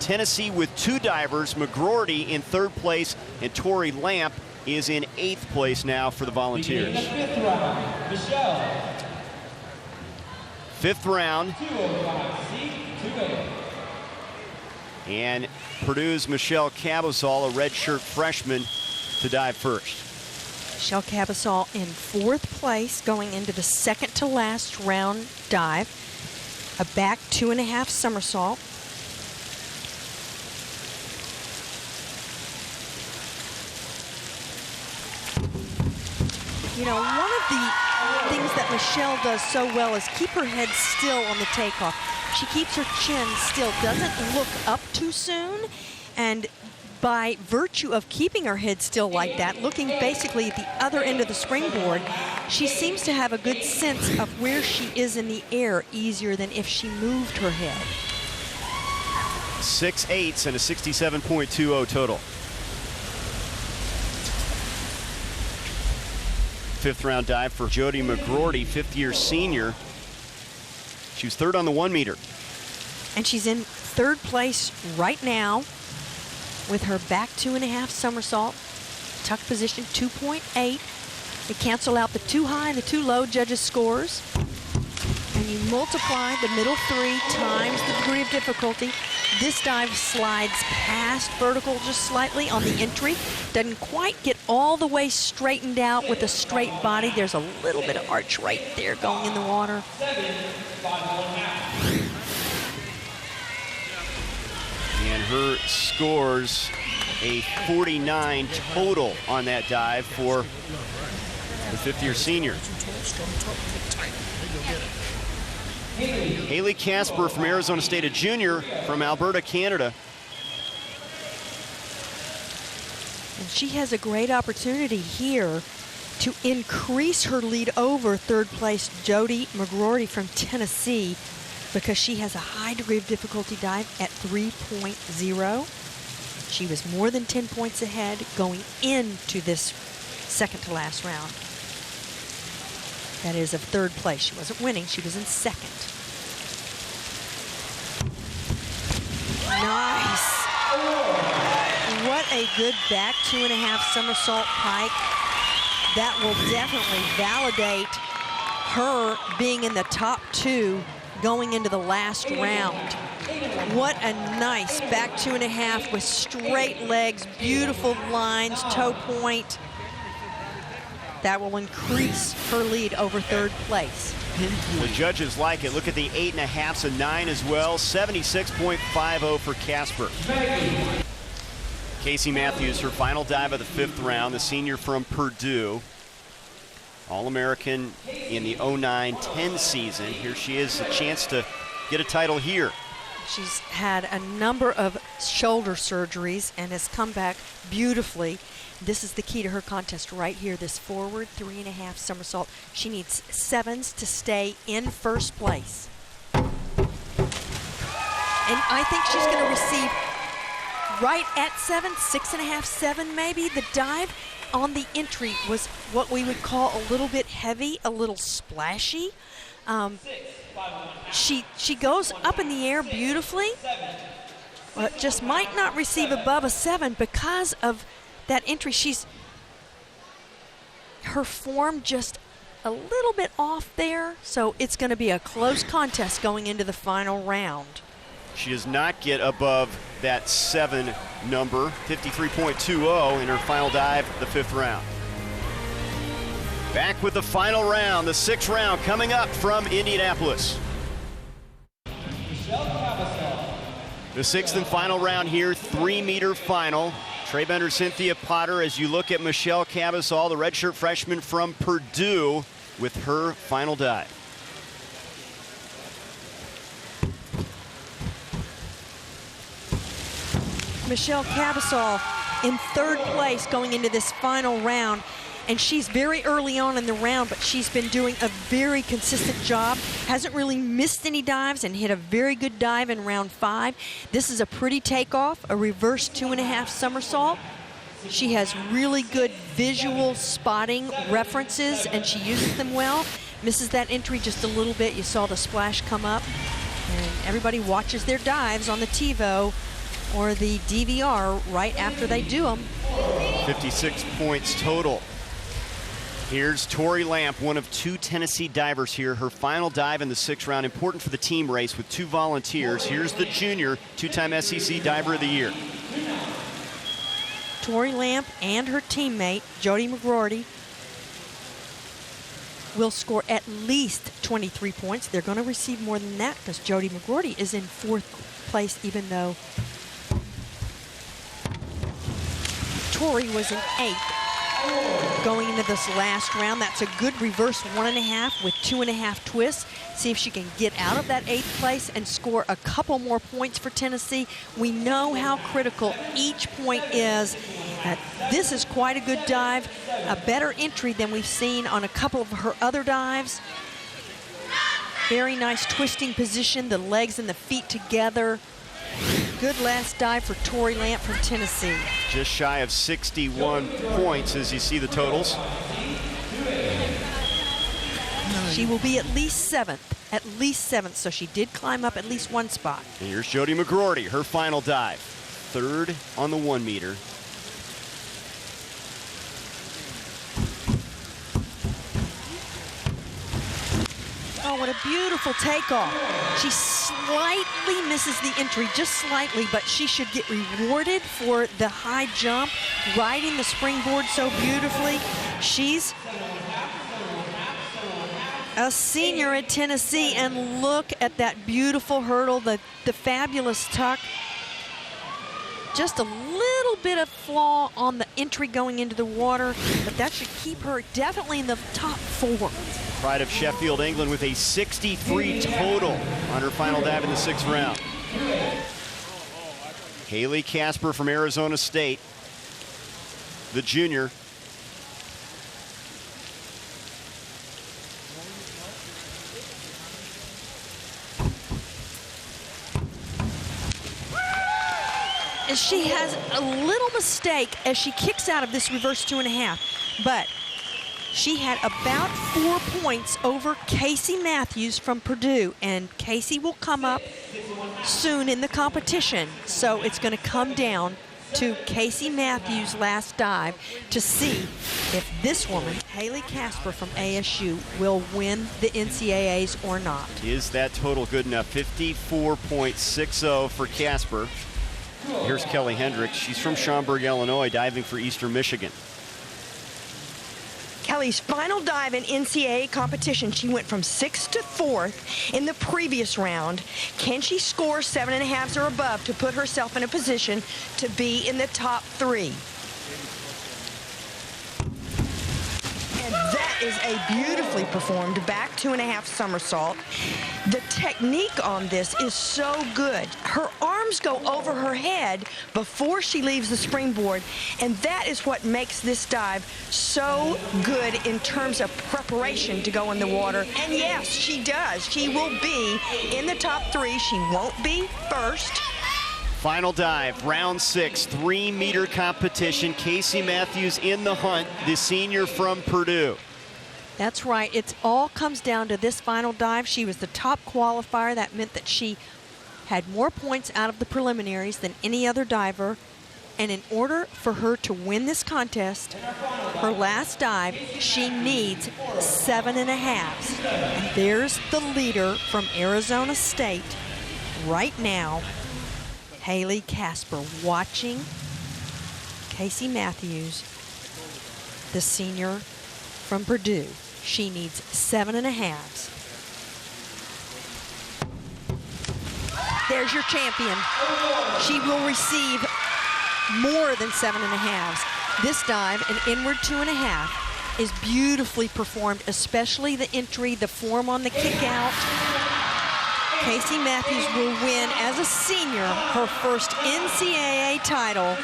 Tennessee with 2 divers, McGroarty in 3rd place, and Tori Lamp is in 8th place now for the Volunteers. 5th round. And Purdue's Michelle Cavazal, a redshirt freshman, to dive first. Michelle Cavazal in 4th place going into the second to last round dive. A back 2.5 somersault. You know, one of the things that Michelle does so well is keep her head still on the takeoff. She keeps her chin still, doesn't look up too soon, and by virtue of keeping her head still like that, looking basically at the other end of the springboard, she seems to have a good sense of where she is in the air easier than if she moved her head. 6 8s and a 67.20 total. 5th round dive for Jody McGroarty, 5th-year senior. She was 3rd on the 1 meter. And she's in 3rd place right now with her back 2.5 somersault. Tuck position 2.8. They cancel out the too high and the too low judges' scores. And you multiply the middle 3 times the degree of difficulty. This dive slides past vertical just slightly on the entry. Doesn't quite get all the way straightened out with a straight body. There's a little bit of arch right there going in the water. And her scores a 49 total on that dive for the 5th-year senior. Haley Casper from Arizona State, a junior from Alberta, Canada. And she has a great opportunity here to increase her lead over 3rd place Jody McGroarty from Tennessee, because she has a high degree of difficulty dive at 3.0. She was more than 10 points ahead going into this second to last round. That is of 3rd place. She wasn't winning, she was in 2nd. Nice. What a good back 2.5 somersault pike. That will definitely validate her being in the top 2 going into the last round. What a nice back 2.5 with straight legs, beautiful lines, toe point. That will increase her lead over 3rd place. The judges like it. Look at the 8.5s and 9 as well. 76.50 for Casper. Casey Matthews, her final dive of the 5th round, the senior from Purdue. All-American in the 09-10 season. Here she is, a chance to get a title here. She's had a number of shoulder surgeries and has come back beautifully. This is the key to her contest right here, this forward 3.5 somersault. She needs 7s to stay in 1st place. And I think she's going to receive right at 7, 6.5, 7 maybe. The dive on the entry was what we would call a little bit heavy, a little splashy. She goes up in the air beautifully, but just might not receive above a 7 because of that entry. Her form just a little bit off there, so it's going to be a close contest going into the final round. She does not get above that 7 number, 53.20 in her final dive, the 5th round. Back with the final round, the 6th round coming up from Indianapolis. The 6th and final round here, 3-meter final. Trey Bender, Cynthia Potter, as you look at Michelle Cavazal, the redshirt freshman from Purdue, with her final dive. Michelle Cavazal in 3rd place going into this final round. And she's very early on in the round, but she's been doing a very consistent job. Hasn't really missed any dives and hit a very good dive in round 5. This is a pretty takeoff, a reverse 2.5 somersault. She has really good visual spotting references, and she uses them well. Misses that entry just a little bit. You saw the splash come up. And everybody watches their dives on the TiVo or the DVR right after they do them. 56 points total. Here's Tori Lamp, one of 2 Tennessee divers here. Her final dive in the 6th round, important for the team race with 2 volunteers. Here's the junior, 2-time SEC Diver of the Year. Tori Lamp and her teammate, Jody McGroarty, will score at least 23 points. They're going to receive more than that because Jody McGroarty is in 4th place, even though Tori was in 8th. Going into this last round, that's a good reverse 1.5 with 2.5 twists. See if she can get out of that 8th place and score a couple more points for Tennessee. We know how critical each point is. This is quite a good dive, a better entry than we've seen on a couple of her other dives. Very nice twisting position, the legs and the feet together. Good last dive for Tori Lamp from Tennessee. Just shy of 61 points as you see the totals. She will be at least 7th, so she did climb up at least 1 spot. And here's Jody McGroarty, her final dive. 3rd on the 1 meter. Oh, what a beautiful takeoff. She slightly misses the entry, just slightly, but she should get rewarded for the high jump, riding the springboard so beautifully. She's a senior at Tennessee, and look at that beautiful hurdle, the fabulous tuck. Just a little bit of flaw on the entry going into the water, but that should keep her definitely in the top 4. Pride of Sheffield, England, with a 63 total on her final dive in the 6th round. Haley Casper from Arizona State, the junior. And she has a little mistake as she kicks out of this reverse 2.5, but she had about 4 points over Casey Matthews from Purdue, and Casey will come up soon in the competition. So it's going to come down to Casey Matthews' last dive to see if this woman, Haley Casper from ASU, will win the NCAAs or not. Is that total good enough? 54.60 for Casper. Here's Kelly Hendricks. She's from Schaumburg, Illinois, diving for Eastern Michigan. Kelly's final dive in NCAA competition, she went from 6th to 4th in the previous round. Can she score 7.5s or above to put herself in a position to be in the top 3? And that is a beautifully performed back 2.5 somersault. The technique on this is so good. Her arms go over her head before she leaves the springboard, and that is what makes this dive so good in terms of preparation to go in the water. And yes, she does. She will be in the top 3. She won't be first. Final dive, round 6, 3-meter competition. Casey Matthews in the hunt, the senior from Purdue. That's right. It all comes down to this final dive. She was the top qualifier. That meant that she had more points out of the preliminaries than any other diver. And in order for her to win this contest, her last dive, she needs 7.5. And there's the leader from Arizona State right now, Haley Casper, watching Casey Matthews, the senior from Purdue. She needs 7.5. There's your champion. She will receive more than 7.5. This dive, an inward 2.5, is beautifully performed, especially the entry, the form on the kick out. Casey Matthews will win as a senior her first NCAA title,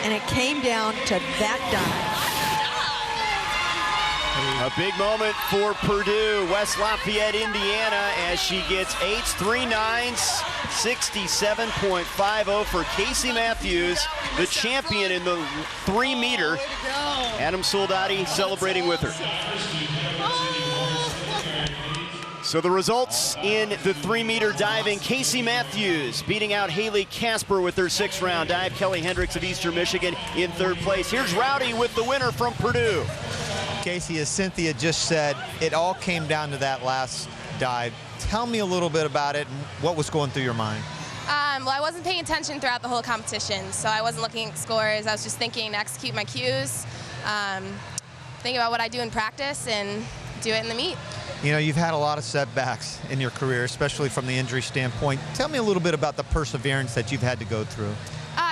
and it came down to that dive. A big moment for Purdue, West Lafayette, Indiana, as she gets 8s, 3 9s, 67.50 for Casey Matthews, the champion in the 3-meter. Adam Soldati celebrating with her. So the results in the 3-meter diving, Casey Matthews beating out Haley Casper with her 6th round dive. Kelly Hendricks of Eastern Michigan in 3rd place. Here's Rowdy with the winner from Purdue. Casey, as Cynthia just said, it all came down to that last dive. Tell me a little bit about it and what was going through your mind. Well, I wasn't paying attention throughout the whole competition, so I wasn't looking at scores. I was just thinking to execute my cues, think about what I do in practice, and do it in the meet. You know, you've had a lot of setbacks in your career, especially from the injury standpoint. Tell me a little bit about the perseverance that you've had to go through.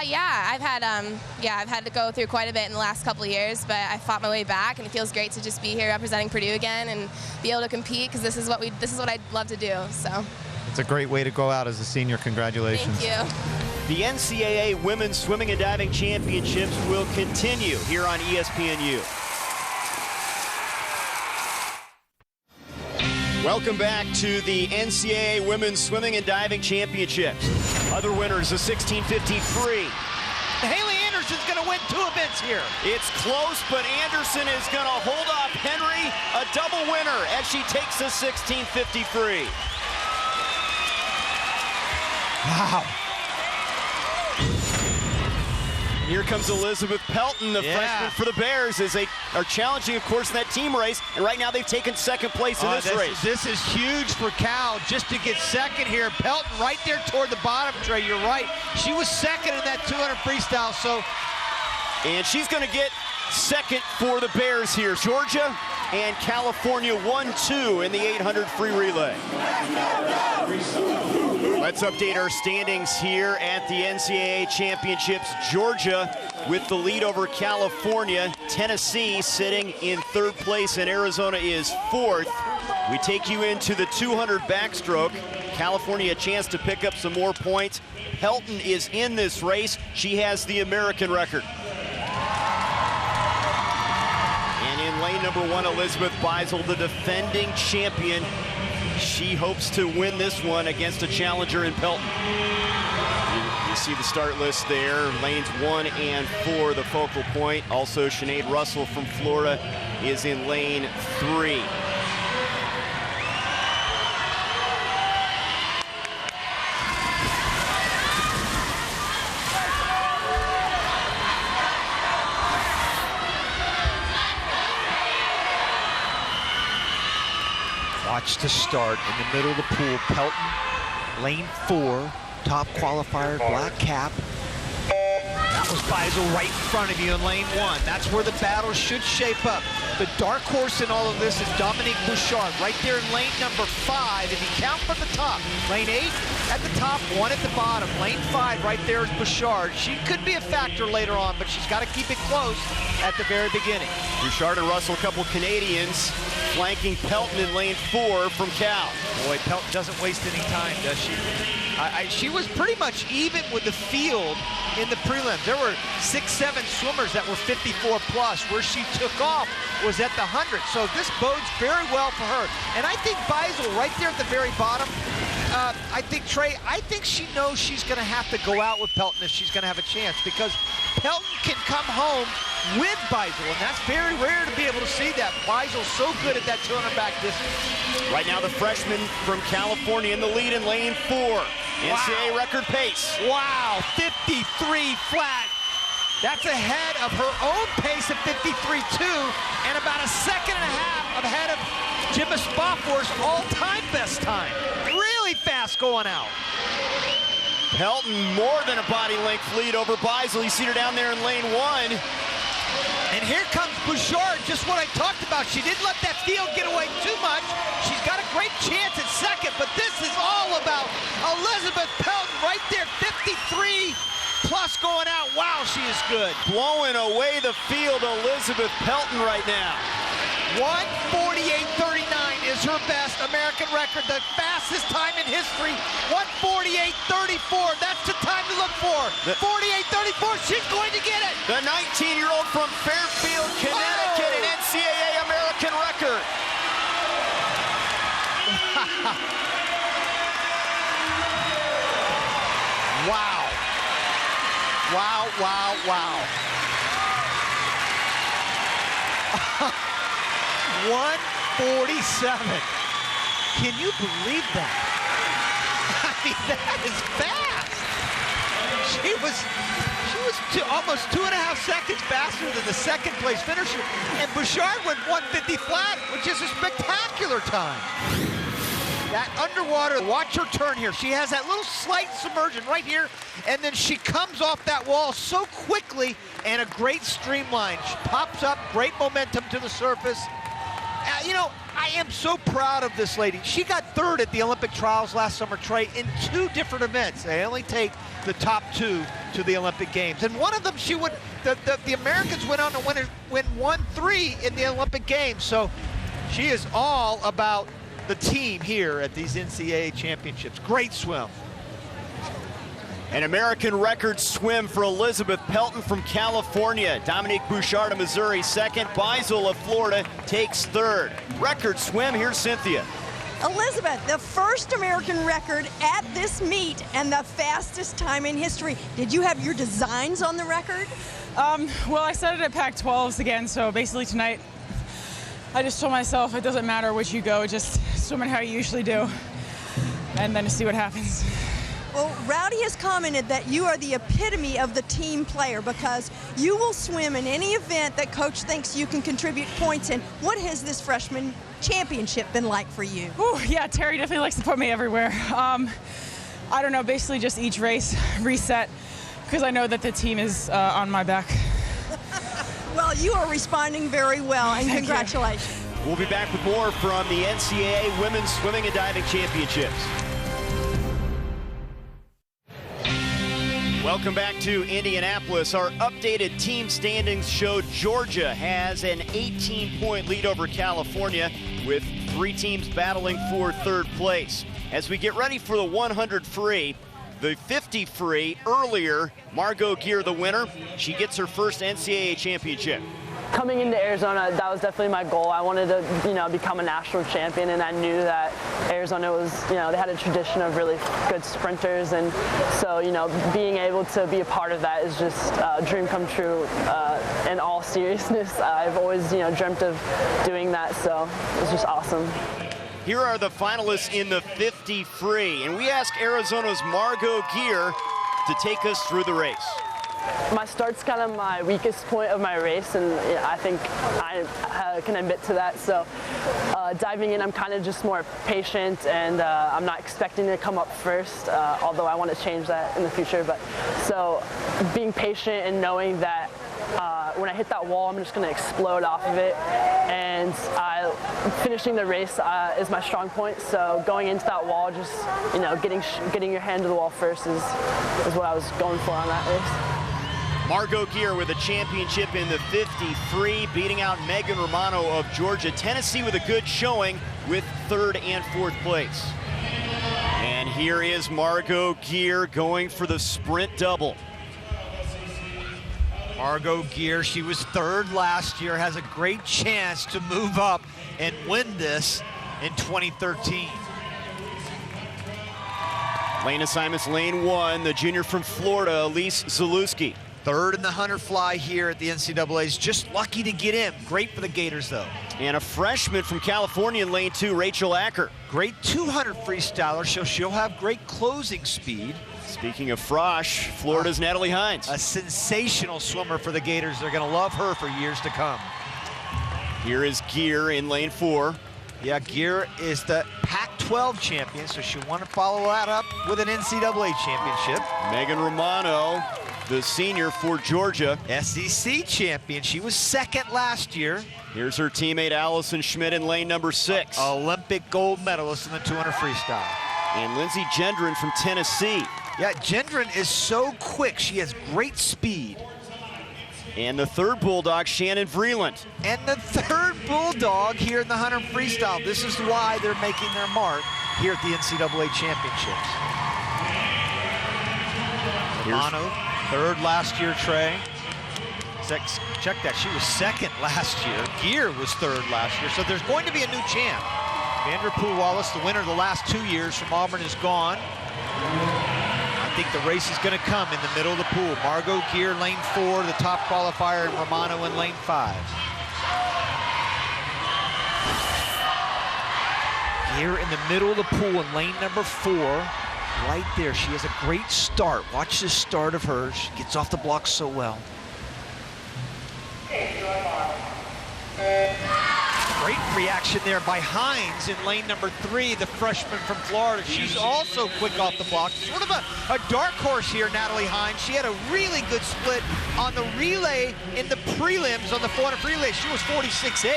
Yeah, I've had to go through quite a bit in the last couple of years, but I fought my way back, and it feels great to just be here representing Purdue again and be able to compete, because this is what I love to do. So it's a great way to go out as a senior. Congratulations. Thank you. The NCAA Women's Swimming and Diving Championships will continue here on ESPNU. Welcome back to the NCAA Women's Swimming and Diving Championships. Other winners, the 1650 free. Haley Anderson's going to win 2 events here. It's close, but Anderson is going to hold off Henry, a double winner, as she takes the 1650 free. Wow. Here comes Elizabeth Pelton, the freshman for the Bears, as they are challenging, of course, in that team race. And right now they've taken second place in this race. This is huge for Cal just to get second here. Pelton right there toward the bottom, Trey. You're right. She was second in that 200 freestyle. So, and she's going to get second for the Bears here. Georgia and California 1-2 in the 800 free relay. Let's update our standings here at the NCAA Championships. Georgia with the lead over California. Tennessee sitting in 3rd place, and Arizona is 4th. We take you into the 200 backstroke. California a chance to pick up some more points. Pelton is in this race. She has the American record. And in lane number 1, Elizabeth Beisel, the defending champion. She hopes to win this one against a challenger in Pelton. You see the start list there. Lanes 1 and 4, the focal point. Also, Sinead Russell from Florida is in lane 3. watch to start in the middle of the pool. Pelton, lane 4, top qualifier, black cap. That was Beisel right in front of you in lane 1. That's where the battle should shape up. The dark horse in all of this is Dominique Bouchard, right there in lane number 5. If you count from the top, lane 8 at the top, 1 at the bottom. Lane 5 right there is Bouchard. She could be a factor later on, but she's got to keep it close at the very beginning. Bouchard and Russell, a couple Canadians, flanking Pelton in lane 4 from Cal. Boy, Pelton doesn't waste any time, does she? She was pretty much even with the field in the prelims. There were 6-7 swimmers that were 54 plus. Where she took off was at the 100. So this bodes very well for her. And I think Beisel right there at the very bottom, I think Trey, I think she knows she's going to have to go out with Pelton if she's going to have a chance, because Pelton can come home with Beisel, and that's very rare to be able to see that. Beisel's so good at that 200 back distance. Right now the freshman from California in the lead in lane 4. NCAA record pace. Wow, 53 flat. That's ahead of her own pace of 53.2 and about a second and a half ahead of Gemma Spofforth's all-time best time. Really fast going out. Pelton more than a body length lead over Beisel. You see her down there in lane 1. And here comes Bouchard, just what I talked about. She didn't let that field get away too much. She's got a great chance at second, but this is all about Elizabeth Pelton right there, 53 plus going out. Wow, she is good. Blowing away the field, Elizabeth Pelton right now. 1:48.39 is her best American record, the fastest time in history. 1:48.34, that's the time to look for. 48.34, she's going to get it. The 19-year-old from Fairfield, Connecticut, an NCAA American record. Wow. Wow, wow, wow. 1:47. Can you believe that? I mean, that is fast. She was almost 2.5 seconds faster than the second place finisher. And Bouchard went 150 flat, which is a spectacular time. That underwater, watch her turn here. She has that little slight submersion right here, and then she comes off that wall so quickly, and a great streamline. She pops up, great momentum to the surface. You know, I am so proud of this lady. She got third at the Olympic trials last summer, Trey, in 2 different events. They only take the top 2 to the Olympic Games. And one of them, she would, the Americans went on to win 1-3 in the Olympic Games. So she is all about the team here at these NCAA championships. Great swim. An American record swim for Elizabeth Pelton from California. Dominique Bouchard of Missouri second. Cavazal of Florida takes third. Record swim, here's Cynthia. Elizabeth, the first American record at this meet and the fastest time in history. Did you have your designs on the record? Well, I set it at Pac-12s again, so basically tonight I just told myself it doesn't matter which you go, just swim it how you usually do, and then to see what happens. Well, Rowdy has commented that you are the epitome of the team player because you will swim in any event that coach thinks you can contribute points in. What has this freshman championship been like for you? Ooh, yeah, Terry definitely likes to put me everywhere. I don't know, basically just each race reset because I know that the team is on my back. Well, you are responding very well, and congratulations. We'll be back with more from the NCAA Women's Swimming and Diving Championships. Welcome back to Indianapolis. Our updated team standings show Georgia has an 18-point lead over California, with 3 teams battling for third place. As we get ready for the 100 free, the 50 free earlier, Margot Geer, the winner. She gets her first NCAA championship. Coming into Arizona, that was definitely my goal. I wanted to, become a national champion, and I knew that Arizona was, they had a tradition of really good sprinters, and so, being able to be a part of that is just a dream come true. In all seriousness, I've always, dreamt of doing that, so it's just awesome. Here are the finalists in the 50 free, and we ask Arizona's Margot Geer to take us through the race. My start's kind of my weakest point of my race, and I think I can admit to that. So diving in, I'm kind of just more patient, and I'm not expecting to come up first, although I want to change that in the future. But so being patient and knowing that when I hit that wall, I'm just going to explode off of it, and finishing the race is my strong point. So going into that wall, just getting your hand to the wall first is what I was going for on that race. Margot Geer with a championship in the 50 free, beating out Megan Romano of Georgia. Tennessee with a good showing with 3rd and 4th place. And here is Margot Geer going for the sprint double. Margot Geer, she was 3rd last year, has a great chance to move up and win this in 2013. Lane assignments, lane 1, the junior from Florida, Elise Zalewski. 3rd in the 100 fly here at the NCAA's, just lucky to get in. Great for the Gators, though. And a freshman from California in lane 2, Rachel Acker. Great 200 freestyler, so she'll have great closing speed. Speaking of Frosh, Florida's Natalie Heinz. A sensational swimmer for the Gators. They're going to love her for years to come. Here is Geer in lane 4. Yeah, Geer is the Pac-12 champion, so she'll want to follow that up with an NCAA championship. Megan Romano, the senior for Georgia. SEC champion. She was 2nd last year. Here's her teammate Allison Schmidt in lane number 6. Olympic gold medalist in the 200 freestyle. And Lindsey Gendron from Tennessee. Yeah, Gendron is so quick. She has great speed. And the 3rd Bulldog, Shannon Vreeland. And the 3rd Bulldog here in the 100 freestyle. This is why they're making their mark here at the NCAA championships. Romano, 3rd last year, Trey. Check that, she was 2nd last year. Geer was 3rd last year, so there's going to be a new champ. Vanderpool Wallace, the winner of the last 2 years from Auburn, is gone. I think the race is going to come in the middle of the pool. Margot Geer, lane 4, the top qualifier, and Romano in lane 5. Geer in the middle of the pool in lane number 4. right there. She has a great start. Watch this start of hers. She gets off the block so well. Great reaction there by Hines in lane number 3, the freshman from Florida. She's also quick off the block. Sort of a dark horse here, Natalie Heinz. She had a really good split on the relay in the prelims on the 400 relay. She was 46.8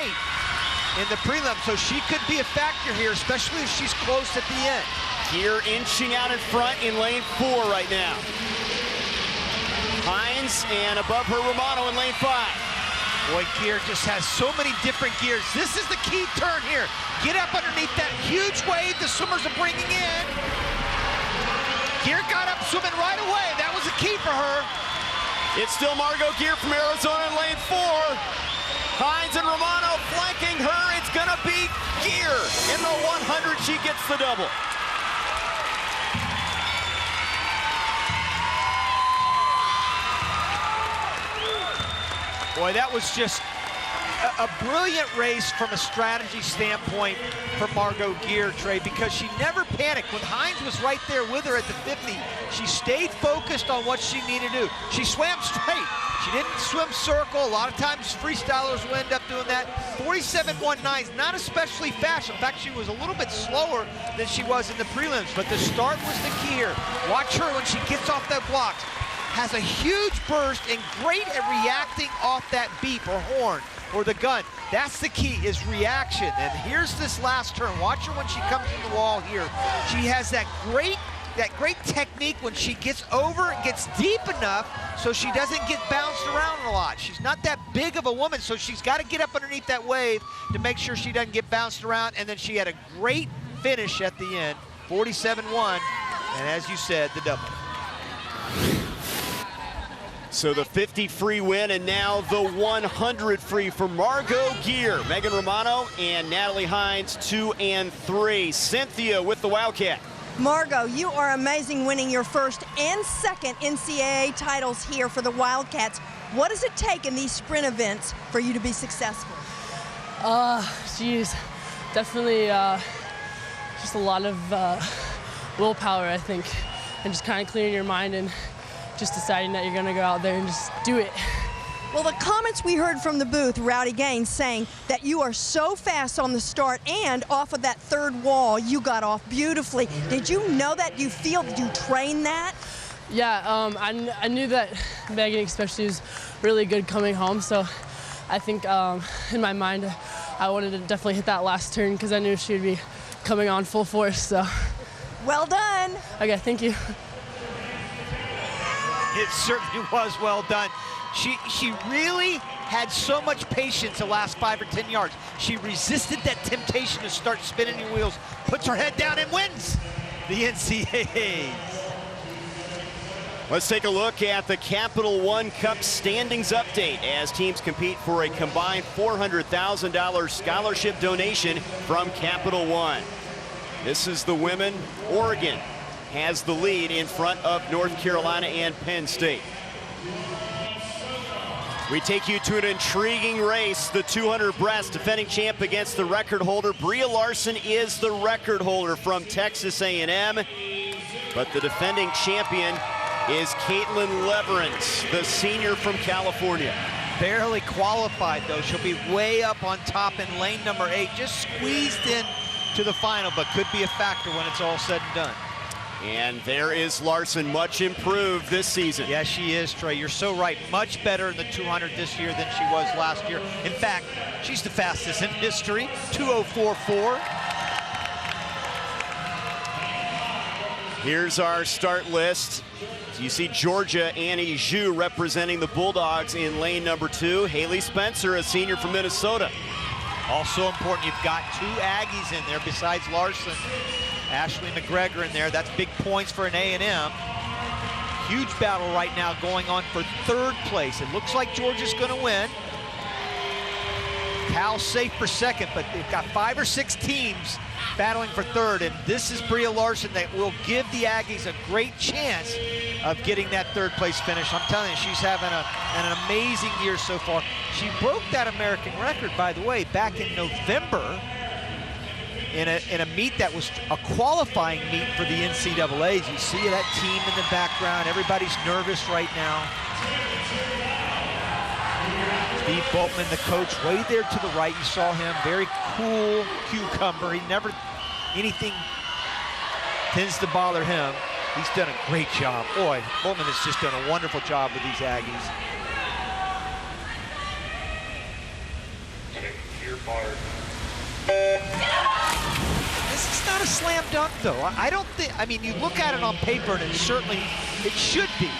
in the prelim, so she could be a factor here, especially if she's close at the end. Gear inching out in front in lane 4 right now. Hines, and above her Romano in lane 5. Boy, Gear just has so many different gears. This is the key turn here. Get up underneath that huge wave the swimmers are bringing in. Gear got up swimming right away. That was the key for her. It's still Margot Gear from Arizona in lane 4. Hines and Romano flanking her. It's gonna be Gear. In the 100, she gets the double. Boy, that was just a brilliant race from a strategy standpoint for Margot Gear, Trey, because she never panicked. When Hines was right there with her at the 50, she stayed focused on what she needed to do. She swam straight. She didn't swim circle. A lot of times freestylers will end up doing that. 47.19 is not especially fast. In fact, she was a little bit slower than she was in the prelims, but the start was the key here. Watch her when she gets off that block. Has a huge burst and great at reacting off that beep or horn or the gun. That's the key, is reaction. And here's this last turn. Watch her when she comes to the wall here. She has that great technique when she gets over and gets deep enough so she doesn't get bounced around a lot. She's not that big of a woman, so she's got to get up underneath that wave to make sure she doesn't get bounced around. And then she had a great finish at the end, 47.1, and as you said, the double. So the 50 free win, and now the 100 free for Margot Gear. Megan Romano and Natalie Heinz, 2 and 3. Cynthia with the Wildcat. Margot, you are amazing, winning your first and second NCAA titles here for the Wildcats. What does it take in these sprint events for you to be successful? Geez, definitely just a lot of willpower, I think, and just kind of clearing your mind and just deciding that you're going to go out there and just do it. Well, the comments we heard from the booth, Rowdy Gaines saying that you are so fast on the start and off of that third wall, you got off beautifully. Did you know that? Do you feel that you trained that? Yeah, I knew that Megan especially was really good coming home, so I think in my mind I wanted to definitely hit that last turn because I knew she would be coming on full force. So. Well done. Okay, thank you. It certainly was well done. She really had so much patience the last 5 or 10 yards. She resisted that temptation to start spinning your wheels, puts her head down and wins the NCAA. Let's take a look at the Capital One Cup standings update as teams compete for a combined $400,000 scholarship donation from Capital One. This is the women. Oregon has the lead in front of North Carolina and Penn State. We take you to an intriguing race, the 200 breast, defending champ against the record holder. Bria Larson is the record holder from Texas A&M, but the defending champion is Caitlin Leverance, the senior from California. Barely qualified, though. She'll be way up on top in lane number 8, just squeezed in to the final, but could be a factor when it's all said and done. And there is Larson, much improved this season. Yes, she is, Trey. You're so right. Much better in the 200 this year than she was last year. In fact, she's the fastest in history, 2:04.4. Here's our start list. You see Georgia Annie Zhu representing the Bulldogs in lane number 2. Haley Spencer, a senior from Minnesota. Also important, you've got 2 Aggies in there besides Larson. Ashley McGregor in there. That's big points for an A&M. Huge battle right now going on for 3rd place. It looks like Georgia's going to win. Cal's safe for 2nd, but they've got 5 or 6 teams battling for 3rd, and this is Bria Larson that will give the Aggies a great chance of getting that 3rd place finish. I'm telling you, she's having an amazing year so far. She broke that American record, by the way, back in November in a meet that was a qualifying meet for the NCAAs. You see that team in the background. Everybody's nervous right now. Steve Boltman, the coach, way there to the right. You saw him, very cool cucumber. He never, anything tends to bother him. He's done a great job. Boy, Boltman has just done a wonderful job with these Aggies. This is not a slam dunk, though. I don't think, I mean, you look at it on paper, and it should be,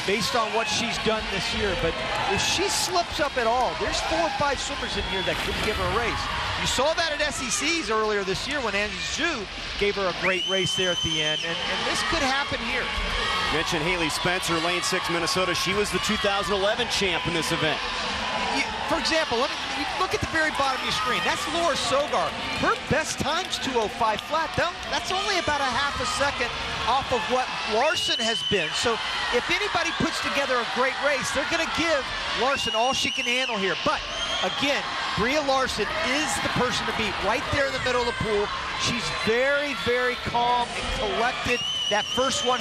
based on what she's done this year. But if she slips up at all, there's 4 or 5 swimmers in here that could give her a race. You saw that at SECs earlier this year when Anjou gave her a great race there at the end, and this could happen here. Mentioned Haley Spencer, lane 6, Minnesota. She was the 2011 champ in this event. For example, you look at the very bottom of your screen. That's Laura Sogar. Her best time's 2:05 flat. That's only about a half a second off of what Larson has been. So if anybody puts together a great race, they're going to give Larson all she can handle here. But again, Bria Larson is the person to beat right there in the middle of the pool. She's very, very calm and collected. That first 100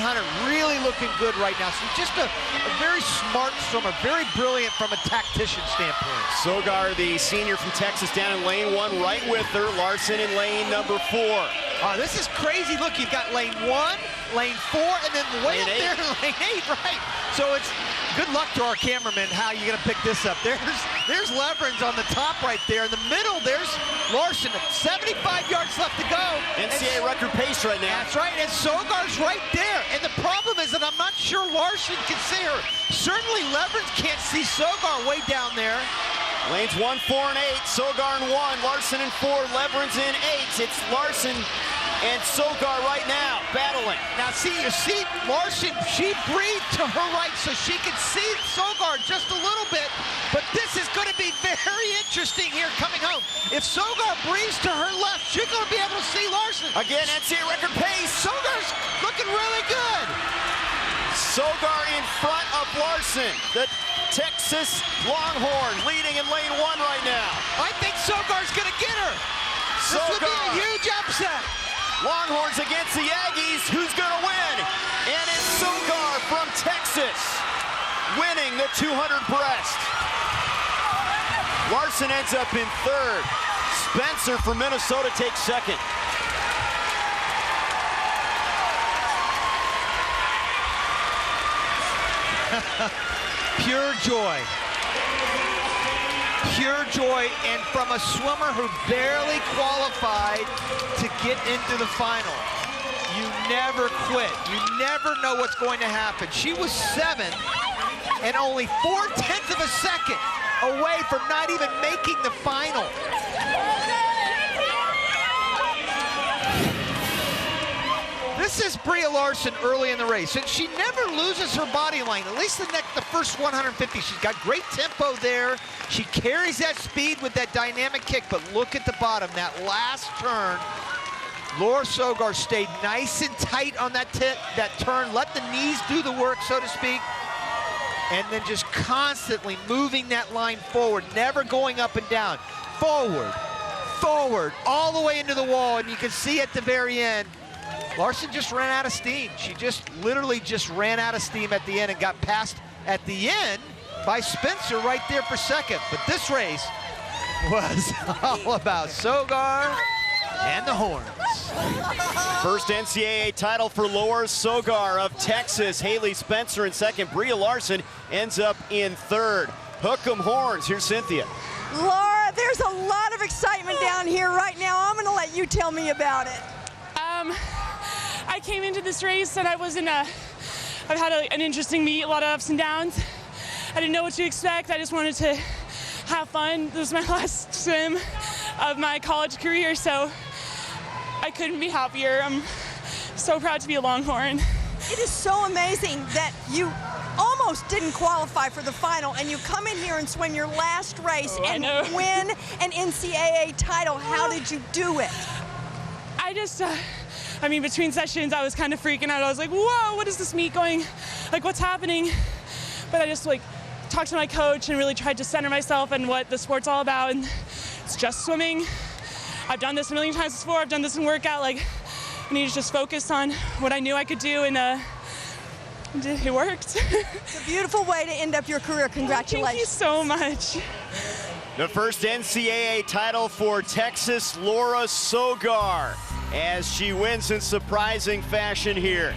really looking good right now. So just a very smart swimmer, very brilliant from a tactician standpoint. Sogar, the senior from Texas, down in lane 1, right with her. Larson in lane number 4. This is crazy. Look, you've got lane 1, lane 4, and then way up there in lane 8, right? So it's good luck to our cameraman. How are you going to pick this up? There's Leverins on the top right there. In the middle, there's Larson. 75 yards left to go. NCAA record pace right now. That's right, and Sogar's right there. And the problem is that I'm not sure Larson can see her. Certainly Leverins can't see Sogar way down there. Lanes 1, 4, and 8. Sogar in 1, Larson in 4, Leverins in 8. It's Larson and Sogar right now battling. Now you see Larson, she breathed to her right so she can see Sogar just a little bit, but this is going to be very interesting here coming home. If Sogar breathes to her left, she's going to be able to see Larson. Again, NCAA record pace. Sogar's looking really good. Sogar in front of Larson. The Texas Longhorn leading in lane 1 right now. I think Sogar's going to get her. This would be a huge upset. Longhorns against the Aggies. Who's going to win? And it's Sogar from Texas winning the 200 breast. Larson ends up in 3rd. Spencer from Minnesota takes 2nd. Pure joy. Pure joy, and from a swimmer who barely qualified to get into the final. You never quit. You never know what's going to happen. She was 7th and only 0.4 of a second away from not even making the final. This is Bria Larson early in the race, and she never loses her body line, at least the first 150. She's got great tempo there. She carries that speed with that dynamic kick, but look at the bottom, that last turn. Laura Sogar stayed nice and tight on that turn, let the knees do the work, so to speak, and then just constantly moving that line forward, never going up and down. Forward, forward, all the way into the wall, and you can see at the very end, Larson just ran out of steam. She just literally just ran out of steam at the end and got passed at the end by Spencer right there for 2nd. But this race was all about Sogar and the Horns. First NCAA title for Laura Sogar of Texas. Haley Spencer in 2nd. Bria Larson ends up in 3rd. Hook 'em Horns. Here's Cynthia. Laura, there's a lot of excitement down here right now. I'm going to let you tell me about it. I came into this race and I've had an interesting meet, a lot of ups and downs. I didn't know what to expect. I just wanted to have fun. This was my last swim of my college career, so I couldn't be happier. I'm so proud to be a Longhorn. It is so amazing that you almost didn't qualify for the final, and you come in here and swim your last race and win an NCAA title. How did you do it? I mean, between sessions, I was kind of freaking out. I was like, whoa, what is this meet going? Like, what's happening? But I just, talked to my coach and really tried to center myself and what the sport's all about, and it's just swimming. I've done this a million times before. I've done this in workout. Like, I need to just focus on what I knew I could do, and it worked. It's a beautiful way to end up your career. Congratulations. Thank you so much. The first NCAA title for Texas, Laura Sogar, as she wins in surprising fashion here.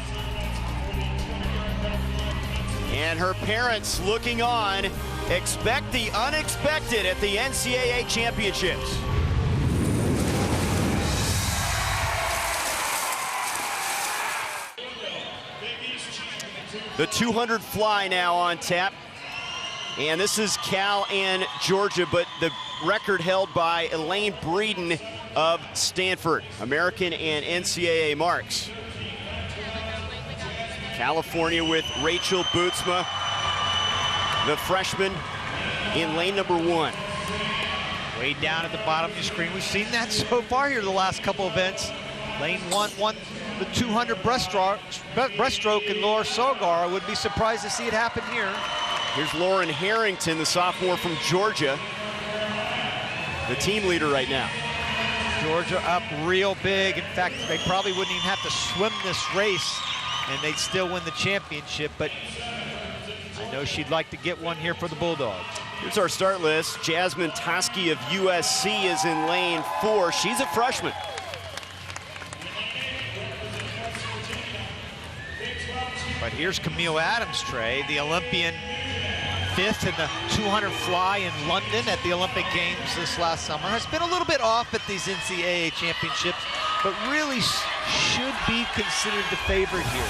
And her parents looking on. Expect the unexpected at the NCAA championships. The 200 fly now on tap. And this is Cal and Georgia, but the record held by Elaine Breeden of Stanford. American and NCAA marks. California with Rachel Bootsma, the freshman, in lane number 1. Way down at the bottom of the screen. We've seen that so far here the last couple events. Lane 1 won the 200 breaststroke in Laura Sogar. I would be surprised to see it happen here. Here's Lauren Harrington, the sophomore from Georgia, the team leader right now. Georgia up real big. In fact, they probably wouldn't even have to swim this race and they'd still win the championship, but I know she'd like to get one here for the Bulldogs. Here's our start list. Jasmine Toski of USC is in lane 4. She's a freshman. But here's Camille Adams, Trey, the Olympian, 5th in the 200 fly in London at the Olympic Games this last summer. Has been a little bit off at these NCAA championships, but really should be considered the favorite here.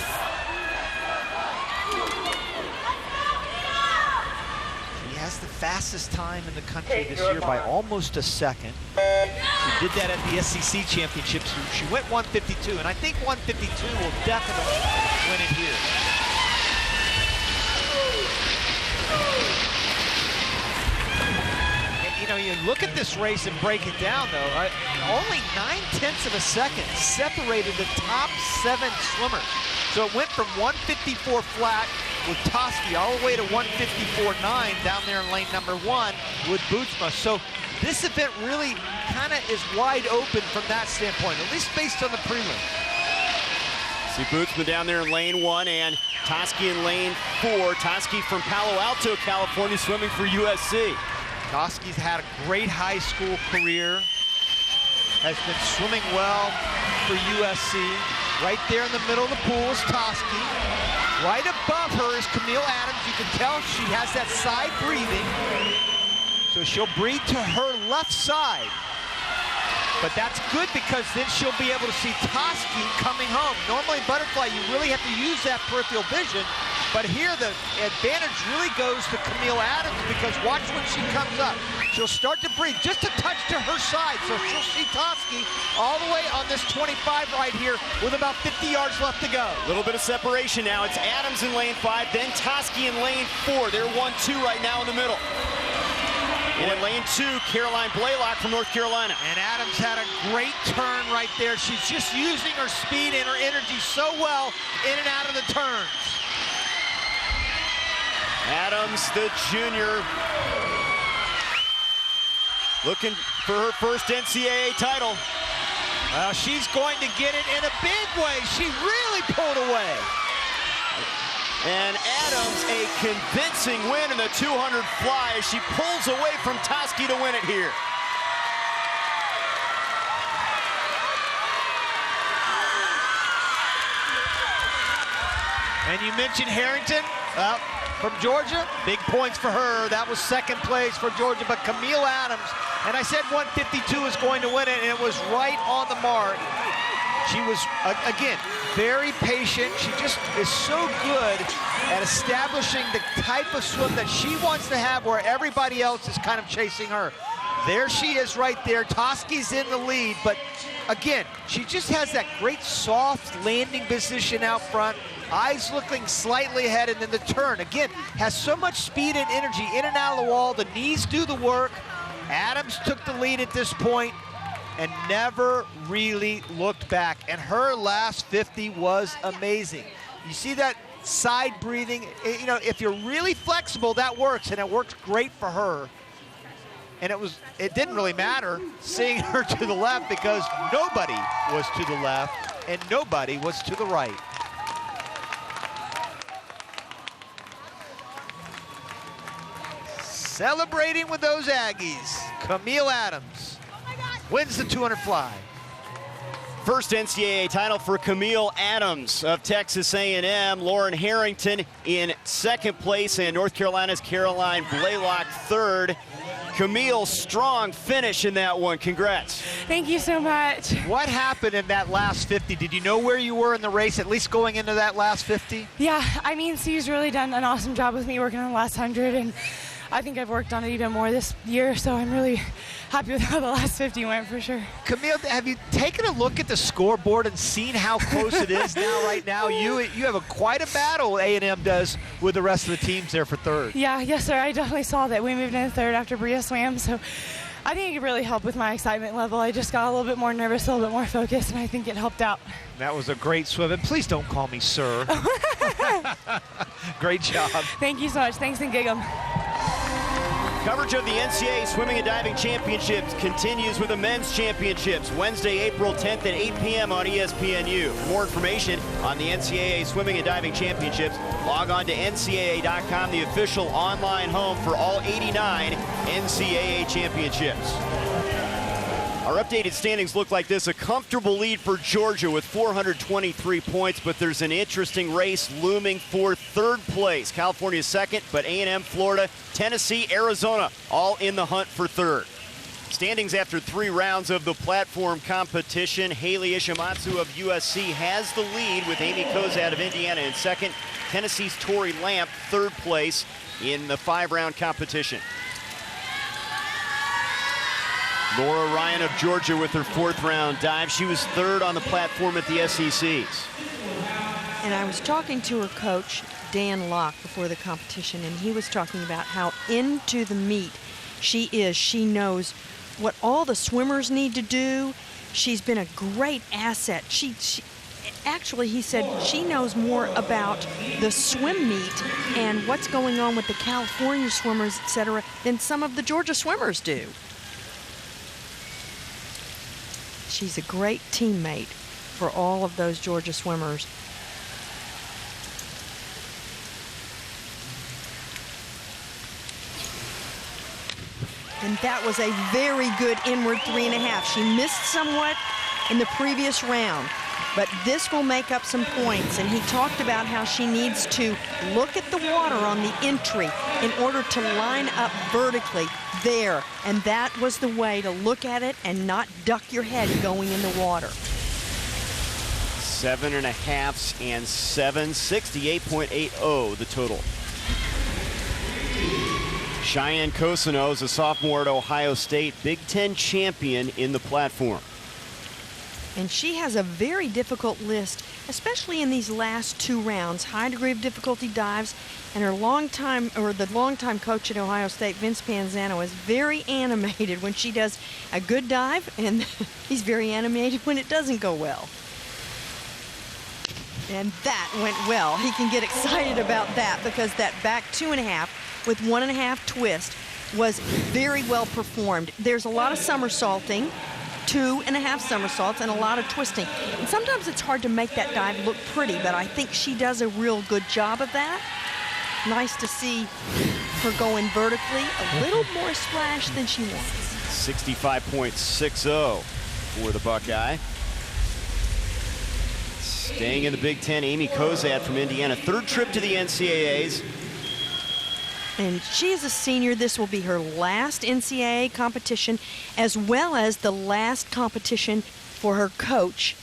She has the fastest time in the country this year by almost a second. She did that at the SEC championships. She went 152, and I think 152 will definitely win it here. You know, you look at this race and break it down, though. Only 9/10 of a second separated the top 7 swimmers. So it went from 154 flat with Toski all the way to 154.9 down there in lane number 1 with Bootsma. So this event really kind of is wide open from that standpoint, at least based on the prelim. See Bootsma down there in lane 1 and Toski in lane 4. Toski from Palo Alto, California, swimming for USC. Toski's had a great high school career, has been swimming well for USC. Right there in the middle of the pool is Toski. Right above her is Camille Adams. You can tell she has that side breathing. So she'll breathe to her left side. But that's good because then she'll be able to see Toski coming home. Normally in butterfly, you really have to use that peripheral vision. But here the advantage really goes to Camille Adams because watch when she comes up. She'll start to breathe just a touch to her side. So she'll see Toski all the way on this 25 right here with about 50 yards left to go. A little bit of separation now. It's Adams in lane 5, then Toski in lane 4. They're 1-2 right now in the middle. And in lane 2, Caroline Blaylock from North Carolina. And Adams had a great turn right there. She's just using her speed and her energy so well in and out of the turns. Adams, the junior, looking for her first NCAA title. Well, she's going to get it in a big way. She really pulled away. And Adams, a convincing win in the 200 fly as she pulls away from Toski to win it here. And you mentioned Harrington from Georgia. Big points for her. That was second place for Georgia, but Camille Adams, and I said 152 is going to win it, and it was right on the mark. She was, again, very patient. She just is so good at establishing the type of swim that she wants to have where everybody else is kind of chasing her. There she is right there. Toski's in the lead, but again, she just has that great soft landing position out front. Eyes looking slightly ahead, and then the turn, again, has so much speed and energy in and out of the wall. The knees do the work. Adams took the lead at this point and never really looked back. And her last 50 was amazing. You see that side breathing? You know, if you're really flexible, that works, and it works great for her. and it didn't really matter seeing her to the left because nobody was to the left and nobody was to the right. Celebrating with those Aggies, Camille Adams wins the 200 fly. First NCAA title for Camille Adams of Texas A&M. Lauren Harrington in second place, and North Carolina's Caroline Blaylock third. Camille, strong finish in that one. Congrats. Thank you so much. What happened in that last 50? Did you know where you were in the race, at least going into that last 50? Yeah, I mean, Steve's really done an awesome job with me working on the last 100, and I think I've worked on it even more this year, so I'm really happy with how the last 50 went for sure. Camille, have you taken a look at the scoreboard and seen how close it is now, right now? You have quite a battle, A&M does, with the rest of the teams there for third. Yeah, yes, sir. I definitely saw that. We moved in third after Bria swam, so I think it really helped with my excitement level. I just got a little bit more nervous, a little bit more focused, and I think it helped out. That was a great swim, and please don't call me sir. Great job. Thank you so much. Thanks, and gig 'em. Coverage of the NCAA Swimming and Diving Championships continues with the Men's Championships Wednesday, April 10th at 8 p.m. on ESPNU. For more information on the NCAA Swimming and Diving Championships, log on to NCAA.com, the official online home for all 89 NCAA championships. Our updated standings look like this. A comfortable lead for Georgia with 423 points, but there's an interesting race looming for third place. California's second, but A&M, Florida, Tennessee, Arizona, all in the hunt for third. Standings after 3 rounds of the platform competition. Haley Ishimatsu of USC has the lead with Amy Kozad of Indiana in second. Tennessee's Tori Lamp, third place in the 5-round competition. Laura Ryan of Georgia with her 4th round dive. She was third on the platform at the SECs. And I was talking to her coach, Dan Locke, before the competition, and he was talking about how into the meet she is. She knows what all the swimmers need to do. She's been a great asset. Actually, he said she knows more about the swim meet and what's going on with the California swimmers, etc., than some of the Georgia swimmers do. She's a great teammate for all of those Georgia swimmers. And that was a very good inward 3.5. She missed somewhat in the previous round, but this will make up some points. And he talked about how she needs to look at the water on the entry in order to line up vertically there. And that was the way to look at it and not duck your head going in the water. 7.5s and 7, 68.80 the total. Cheyenne Cosino is a sophomore at Ohio State, Big Ten champion in the platform. And she has a very difficult list, especially in these last 2 rounds. High degree of difficulty dives, and the longtime coach at Ohio State, Vince Panzano, is very animated when she does a good dive, and he's very animated when it doesn't go well. And that went well. He can get excited about that because that back 2.5 with 1.5 twist was very well performed. There's a lot of somersaulting, 2.5 somersaults, and a lot of twisting. And sometimes it's hard to make that dive look pretty, but I think she does a real good job of that. Nice to see her going vertically, a little more splash than she wants. 65.60 for the Buckeye. Staying in the Big Ten, Amy Kozad from Indiana, 3rd trip to the NCAAs. And she is a senior. This will be her last NCAA competition, as well as the last competition for her coach,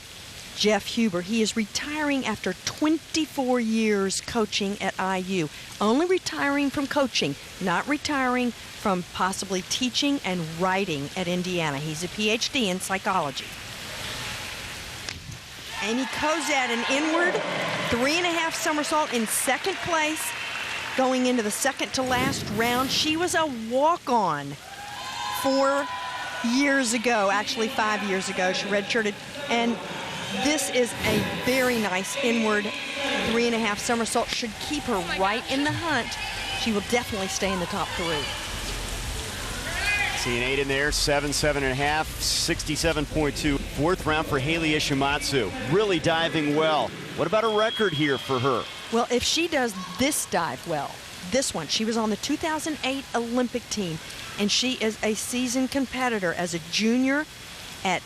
Jeff Huber. He is retiring after 24 years coaching at IU. Only retiring from coaching, not retiring from possibly teaching and writing at Indiana. He's a PhD in psychology. Amy Kozad, an inward 3.5 somersault in 2nd place. Going into the 2nd to last round. She was a walk-on 4 years ago, actually 5 years ago. She redshirted, and this is a very nice inward 3.5 somersault. Should keep her right in the hunt. She will definitely stay in the top 3. See an 8 in there, 7, 7.5, 67.2. Fourth round for Haley Ishimatsu. Really diving well. What about a record here for her? Well, if she does this dive well, this one, she was on the 2008 Olympic team, and she is a seasoned competitor as a junior at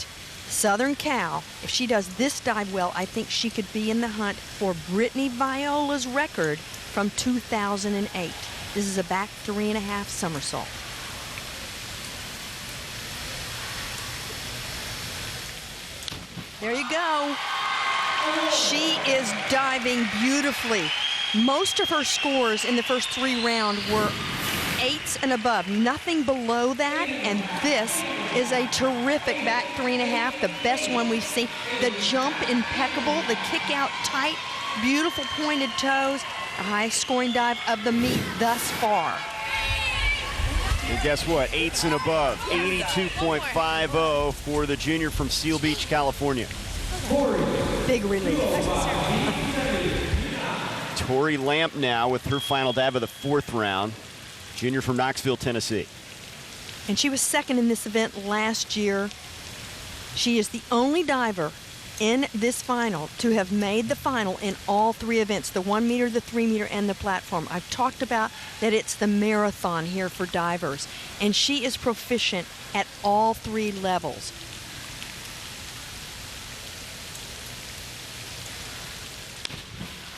Southern Cal. If she does this dive well, I think she could be in the hunt for Brittany Viola's record from 2008. This is a back 3.5 somersault. There you go. She is diving beautifully. Most of her scores in the first 3 rounds were 8s and above, nothing below that, and this is a terrific back 3.5, the best one we've seen. The jump impeccable, the kick out tight, beautiful pointed toes, the highest scoring dive of the meet thus far. And guess what? 8s and above, 82.50 for the junior from Seal Beach, California. Big relief. Tori Lamp now with her final dive of the 4th round. Junior from Knoxville, Tennessee. And she was second in this event last year. She is the only diver in this final to have made the final in all 3 events, the 1 meter, the 3 meter, and the platform. I've talked about that it's the marathon here for divers, and she is proficient at all 3 levels.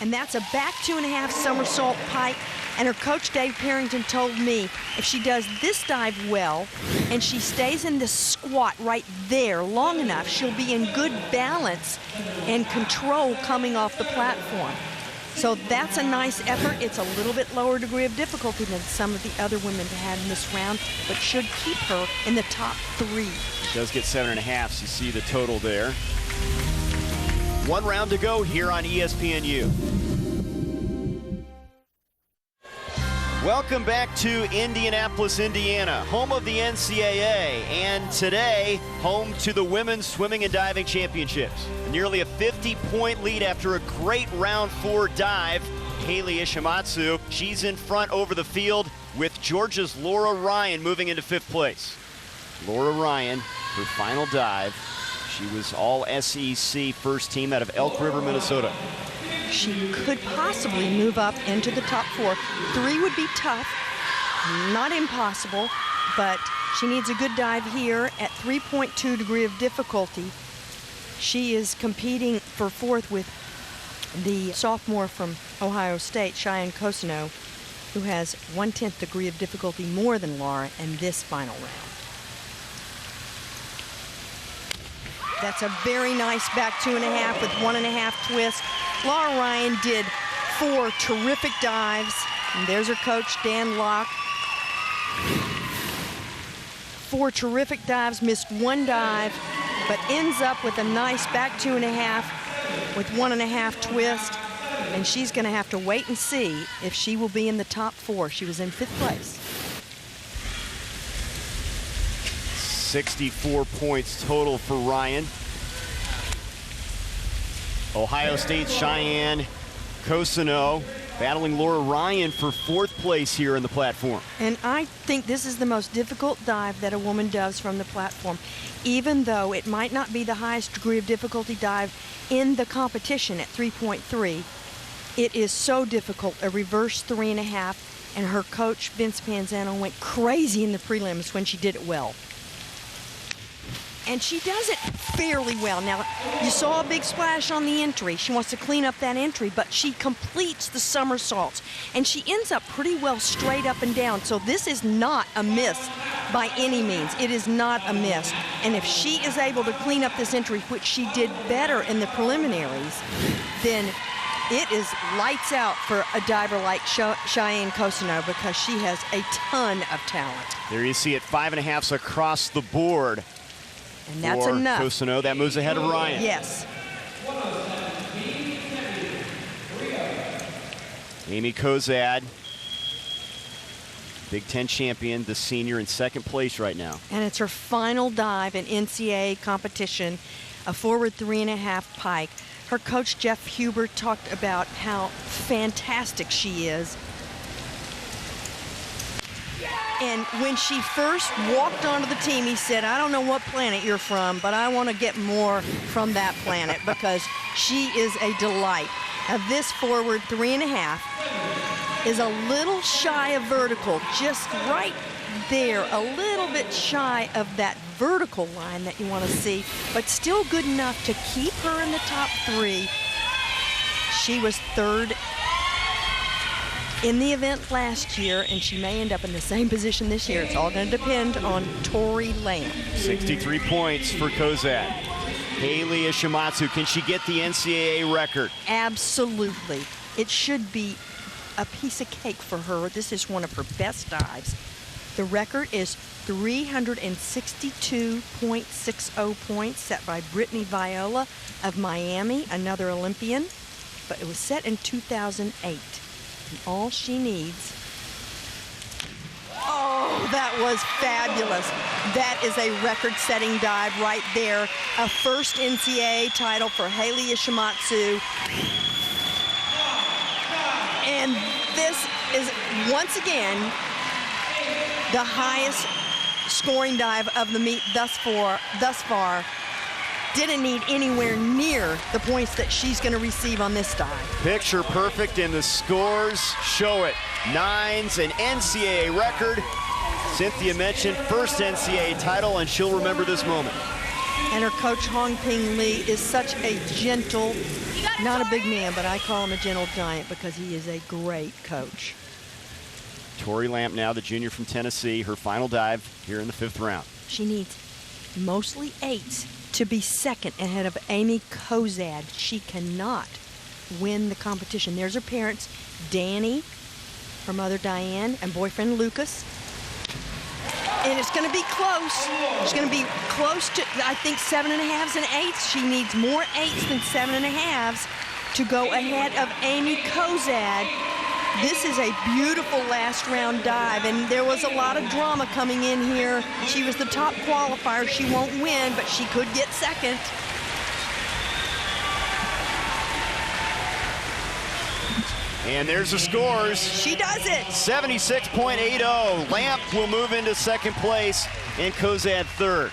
And that's a back 2.5 somersault pike. And her coach, Dave Harrington, told me if she does this dive well and she stays in this squat right there long enough, she'll be in good balance and control coming off the platform. So that's a nice effort. It's a little bit lower degree of difficulty than some of the other women had in this round, but should keep her in the top 3. It does get 7.5, so you see the total there. 1 round to go here on ESPNU. Welcome back to Indianapolis, Indiana, home of the NCAA, and today, home to the Women's Swimming and Diving Championships. Nearly a 50-point lead after a great round 4 dive. Haley Ishimatsu, she's in front over the field with Georgia's Laura Ryan moving into 5th place. Laura Ryan, her final dive. She was all SEC first team out of Elk River, Minnesota. She could possibly move up into the top 4. 3 would be tough, not impossible, but she needs a good dive here at 3.2 degree of difficulty. She is competing for 4th with the sophomore from Ohio State, Cheyenne Cosino, who has 1/10 degree of difficulty more than Laura in this final round. That's a very nice back 2.5 with 1.5 twist. Laura Ryan did 4 terrific dives. And there's her coach, Dan Locke. 4 terrific dives, missed 1 dive, but ends up with a nice back 2.5 with 1.5 twist. And she's going to have to wait and see if she will be in the top 4. She was in 5th place. 64 points total for Ryan. Ohio State's Cheyenne Cosino battling Laura Ryan for 4th place here in the platform. And I think this is the most difficult dive that a woman does from the platform, even though it might not be the highest degree of difficulty dive in the competition at 3.3. It is so difficult, a reverse 3.5, and her coach, Vince Panzano, went crazy in the prelims when she did it well. And she does it fairly well. Now, you saw a big splash on the entry. She wants to clean up that entry, but she completes the somersaults, and she ends up pretty well straight up and down. So this is not a miss by any means. It is not a miss. And if she is able to clean up this entry, which she did better in the preliminaries, then it is lights out for a diver like Cheyenne Cosino, because she has a ton of talent. There you see it, 5.5s across the board. And that's enough. Cosino, that moves ahead of Ryan. Yes. Amy Kozad, Big Ten champion, the senior in 2nd place right now. And it's her final dive in NCAA competition, a forward 3.5 pike. Her coach, Jeff Hubert, talked about how fantastic she is. And when she first walked onto the team, he said, I don't know what planet you're from, but I want to get more from that planet because she is a delight. Now this forward 3.5 is a little shy of vertical, just right there, a little bit shy of that vertical line that you want to see, but still good enough to keep her in the top 3. She was 3rd in the event last year, and she may end up in the same position this year. It's all going to depend on Tori Lamp. 63 points for Kozad. Haley Ishimatsu, can she get the NCAA record? Absolutely. It should be a piece of cake for her. This is one of her best dives. The record is 362.60 points set by Brittany Viola of Miami, another Olympian, but it was set in 2008. And all she needs, oh, that was fabulous. That is a record-setting dive right there. A first NCAA title for Haley Ishimatsu. And this is, once again, the highest scoring dive of the meet thus far. Didn't need anywhere near the points that she's going to receive on this dive. Picture perfect, and the scores show it. 9's an NCAA record. Cynthia mentioned first NCAA title, and she'll remember this moment. And her coach, Hong Ping Lee, is such a gentle, not a big man, but I call him a gentle giant because he is a great coach. Tori Lamp now, the junior from Tennessee, her final dive here in the 5th round. She needs mostly 8s to be second ahead of Amy Kozad. She cannot win the competition. There's her parents, Danny, her mother Diane, and boyfriend Lucas. And it's going to be close. It's going to be close to, I think, 7.5s and 8s. She needs more 8s than 7.5s to go ahead of Amy Kozad. This is a beautiful last round dive, and there was a lot of drama coming in here. She was the top qualifier. She won't win, but she could get second. And there's the scores. She does it. 76.80. Lamp will move into second place, and Kozad 3rd.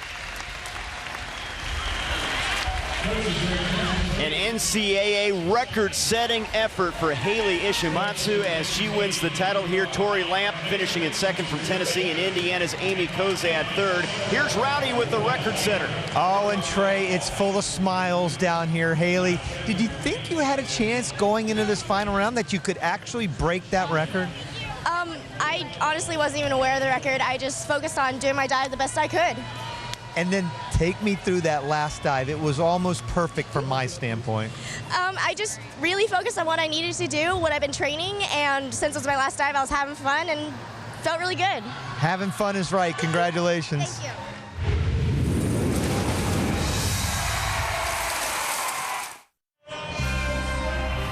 An NCAA record-setting effort for Haley Ishimatsu as she wins the title here. Tori Lamp finishing in second from Tennessee, and Indiana's Amy Kozad 3rd. Here's Rowdy with the record setter. Oh, and Trey, it's full of smiles down here. Haley, did you think you had a chance going into this final round that you could actually break that record? I honestly wasn't even aware of the record. I just focused on doing my dive the best I could. And then take me through that last dive. It was almost perfect from my standpoint. I just really focused on what I needed to do, what I've been training, and since it was my last dive, I was having fun and felt really good. Having fun is right. Congratulations. Thank you.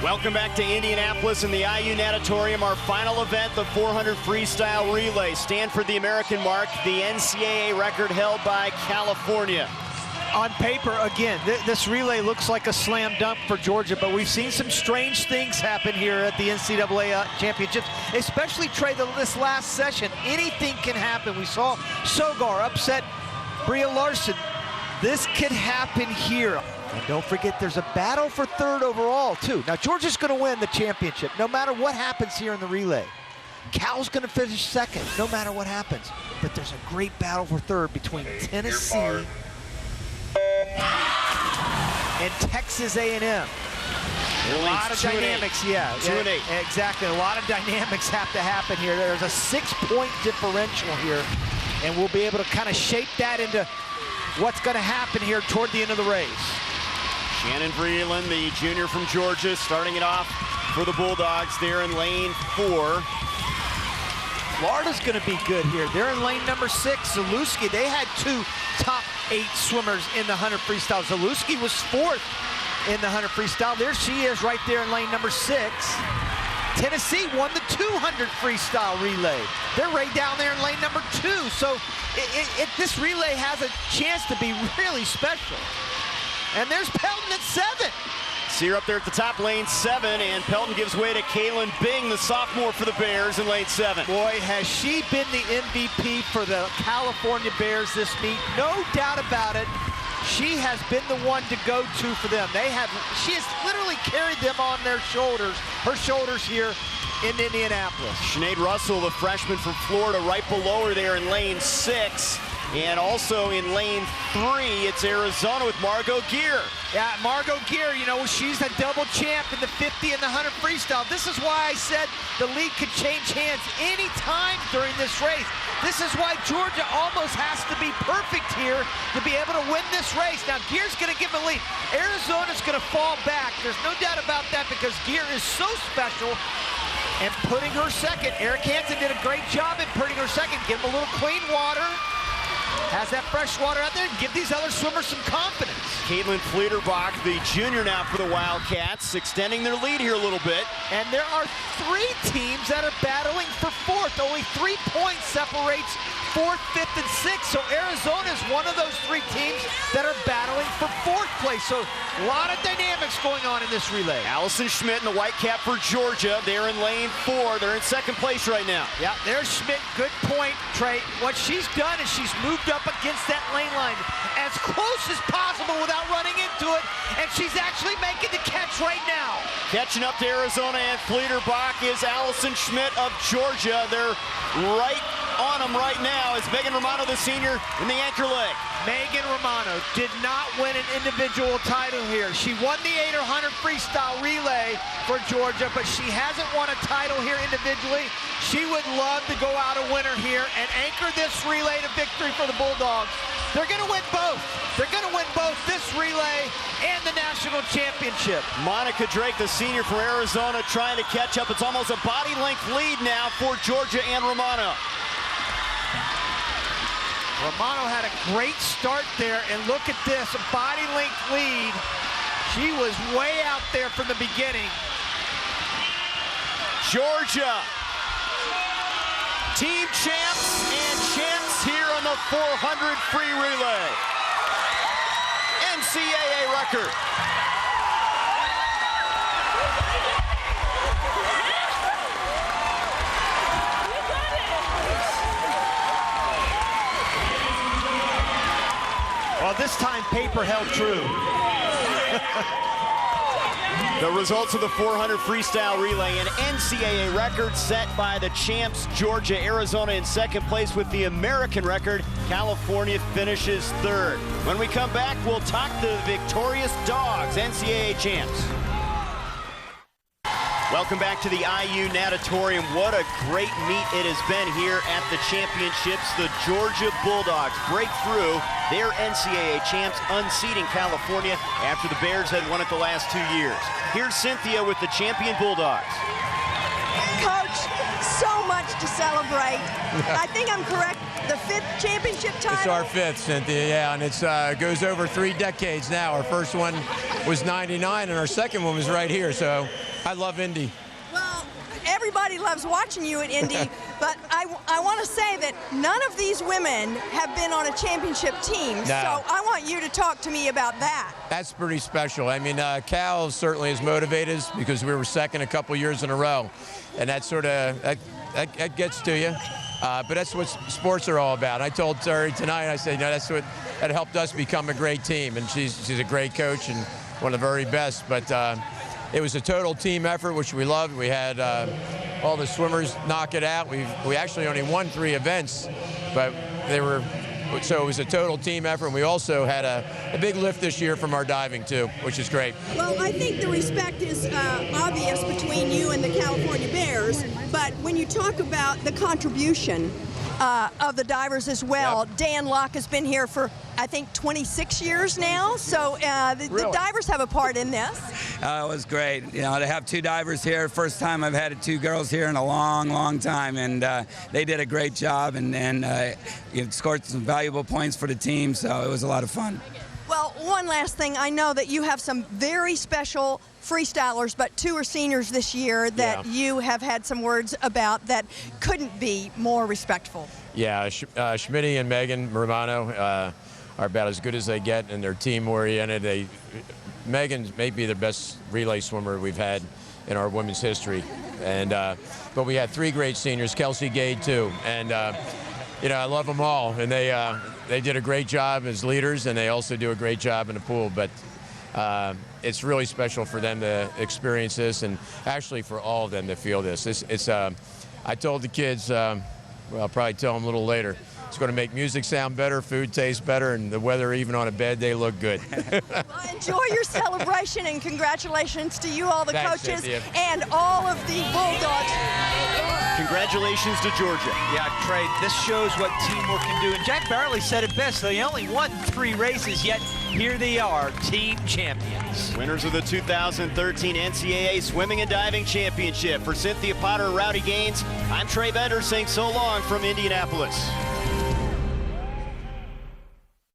Welcome back to Indianapolis in the IU Natatorium, our final event, the 400 freestyle relay. Stanford, the American mark, the NCAA record held by California. On paper, again, this relay looks like a slam dunk for Georgia, but we've seen some strange things happen here at the NCAA championships, especially, Trey, this last session. Anything can happen. We saw Sogar upset Bria Larson. This could happen here. And don't forget, there's a battle for 3rd overall, too. Now, Georgia's going to win the championship, no matter what happens here in the relay. Cal's going to finish 2nd, no matter what happens. But there's a great battle for 3rd between Tennessee and Texas A&M. A lot of dynamics, yeah. 2-8. Exactly, a lot of dynamics have to happen here. There's a 6-point differential here, and we'll be able to kind of shape that into what's going to happen here toward the end of the race. Shannon Vreeland, the junior from Georgia, starting it off for the Bulldogs there in lane 4. Florida's going to be good here. They're in lane number 6. Zalewski, they had 2 top 8 swimmers in the 100 freestyle. Zalewski was 4th in the 100 freestyle. There she is right there in lane number 6. Tennessee won the 200 freestyle relay. They're right down there in lane number 2. So this relay has a chance to be really special. And there's Pelton at 7. See her up there at the top, lane 7, and Pelton gives way to Kaylin Bing, the sophomore for the Bears in lane 7. Boy, has she been the MVP for the California Bears this meet. No doubt about it. She has been the one to go to for them. She has literally carried them on her shoulders here in Indianapolis. Sinead Russell, the freshman from Florida, right below her there in lane 6. And also in lane 3, it's Arizona with Margot Gear. Yeah, Margot Gear, you know, she's a double champ in the 50 and the 100 freestyle. This is why I said the lead could change hands any time during this race. This is why Georgia almost has to be perfect here to be able to win this race. Now, Gear's going to give a lead. Arizona's going to fall back. There's no doubt about that because Gear is so special. And putting her second, Eric Hansen did a great job in putting her second. Give him a little clean water. Has that fresh water out there and give these other swimmers some confidence. Caitlin Fleeterbach, the junior now for the Wildcats, extending their lead here a little bit. And there are 3 teams that are battling for 4th. Only 3 points separates 4th, 5th, and 6th. So Arizona is one of those 3 teams that are battling for 4th place. So a lot of dynamics going on in this relay. Allison Schmidt in the white cap for Georgia. They're in lane 4. They're in 2nd place right now. Yeah, there's Schmidt. Good point, Trey. What she's done is she's moved up against that lane line as close as possible without running into it, and she's actually making the catch right now. Catching up to Arizona and Fleeterbach is Allison Schmidt of Georgia. They're right on them right now as Megan Romano, the senior, in the anchor leg. Megan Romano did not win an individual title here. She won the 800 freestyle relay for Georgia, but she hasn't won a title here individually. She would love to go out a winner here and anchor this relay to victory for the Bulldogs. They're going to win both. They're going to win both this relay and the national championship. Monica Drake, the senior for Arizona, trying to catch up. It's almost a body length lead now for Georgia and Romano. Romano had a great start there, and look at this, a body length lead. She was way out there from the beginning. Georgia, team champs and champs here on the 400 free relay. NCAA record. Well, this time paper held true. The results of the 400 freestyle relay, an NCAA record set by the champs Georgia. Arizona in 2nd place with the American record. California finishes 3rd. When we come back, we'll talk to the victorious Dogs, NCAA champs. Welcome back to the IU Natatorium. What a great meet it has been here at the championships. The Georgia Bulldogs break through. They're NCAA champs, unseating California after the Bears had won it the last 2 years. Here's Cynthia with the champion Bulldogs. Coach, so much to celebrate. I think I'm correct, the 5th championship title? It's our 5th, Cynthia, yeah, and it goes over 3 decades now. Our first one was 99, and our second one was right here, so I love Indy. Well, everybody loves watching you at Indy, but I want to say that none of these women have been on a championship team, No. so I want you to talk to me about that. That's pretty special. I mean, Cal certainly has motivated us because we were 2nd a couple years in a row, and that sort of that gets to you. But that's what sports are all about. I told Tori tonight, I said, you know, that's what that helped us become a great team, and she's a great coach and one of the very best. But it was a total team effort, which we loved. We had all the swimmers knock it out. We actually only won 3 events, but so it was a total team effort. And we also had a big lift this year from our diving too, which is great. Well, I think the respect is obvious between you and the California Bears, but when you talk about the contribution of the divers as well, yep. Dan Locke has been here for, I think, 26 years now, so the divers have a part in this. It was great. You know, to have 2 divers here, first time I've had 2 girls here in a long, long time, and they did a great job and scored some valuable points for the team, so it was a lot of fun. Well, one last thing. I know that you have some very special freestylers, but 2 are seniors this year that you have had some words about that couldn't be more respectful. Yeah, Schmitty and Megan Romano are about as good as they get, and they're team-oriented. They Megan may be the best relay swimmer we've had in our women's history. And but we had 3 great seniors, Kelsey Gade too. And you know, I love them all, and they did a great job as leaders, and they also do a great job in the pool. But it's really special for them to experience this, and actually for all of them to feel this. I told the kids, well, I'll probably tell them a little later, it's going to make music sound better, food taste better, and the weather, even on a bad day, look good. Well, enjoy your celebration, and congratulations to you, all the Thanks, coaches, Cynthia. and all of the Bulldogs. Congratulations to Georgia. Yeah, Trey, this shows what teamwork can do. And Jack Barley said it best. They only won 3 races, yet here they are, team champions. Winners of the 2013 NCAA Swimming and Diving Championship. For Cynthia Potter and Rowdy Gaines, I'm Trey Bender saying so long from Indianapolis.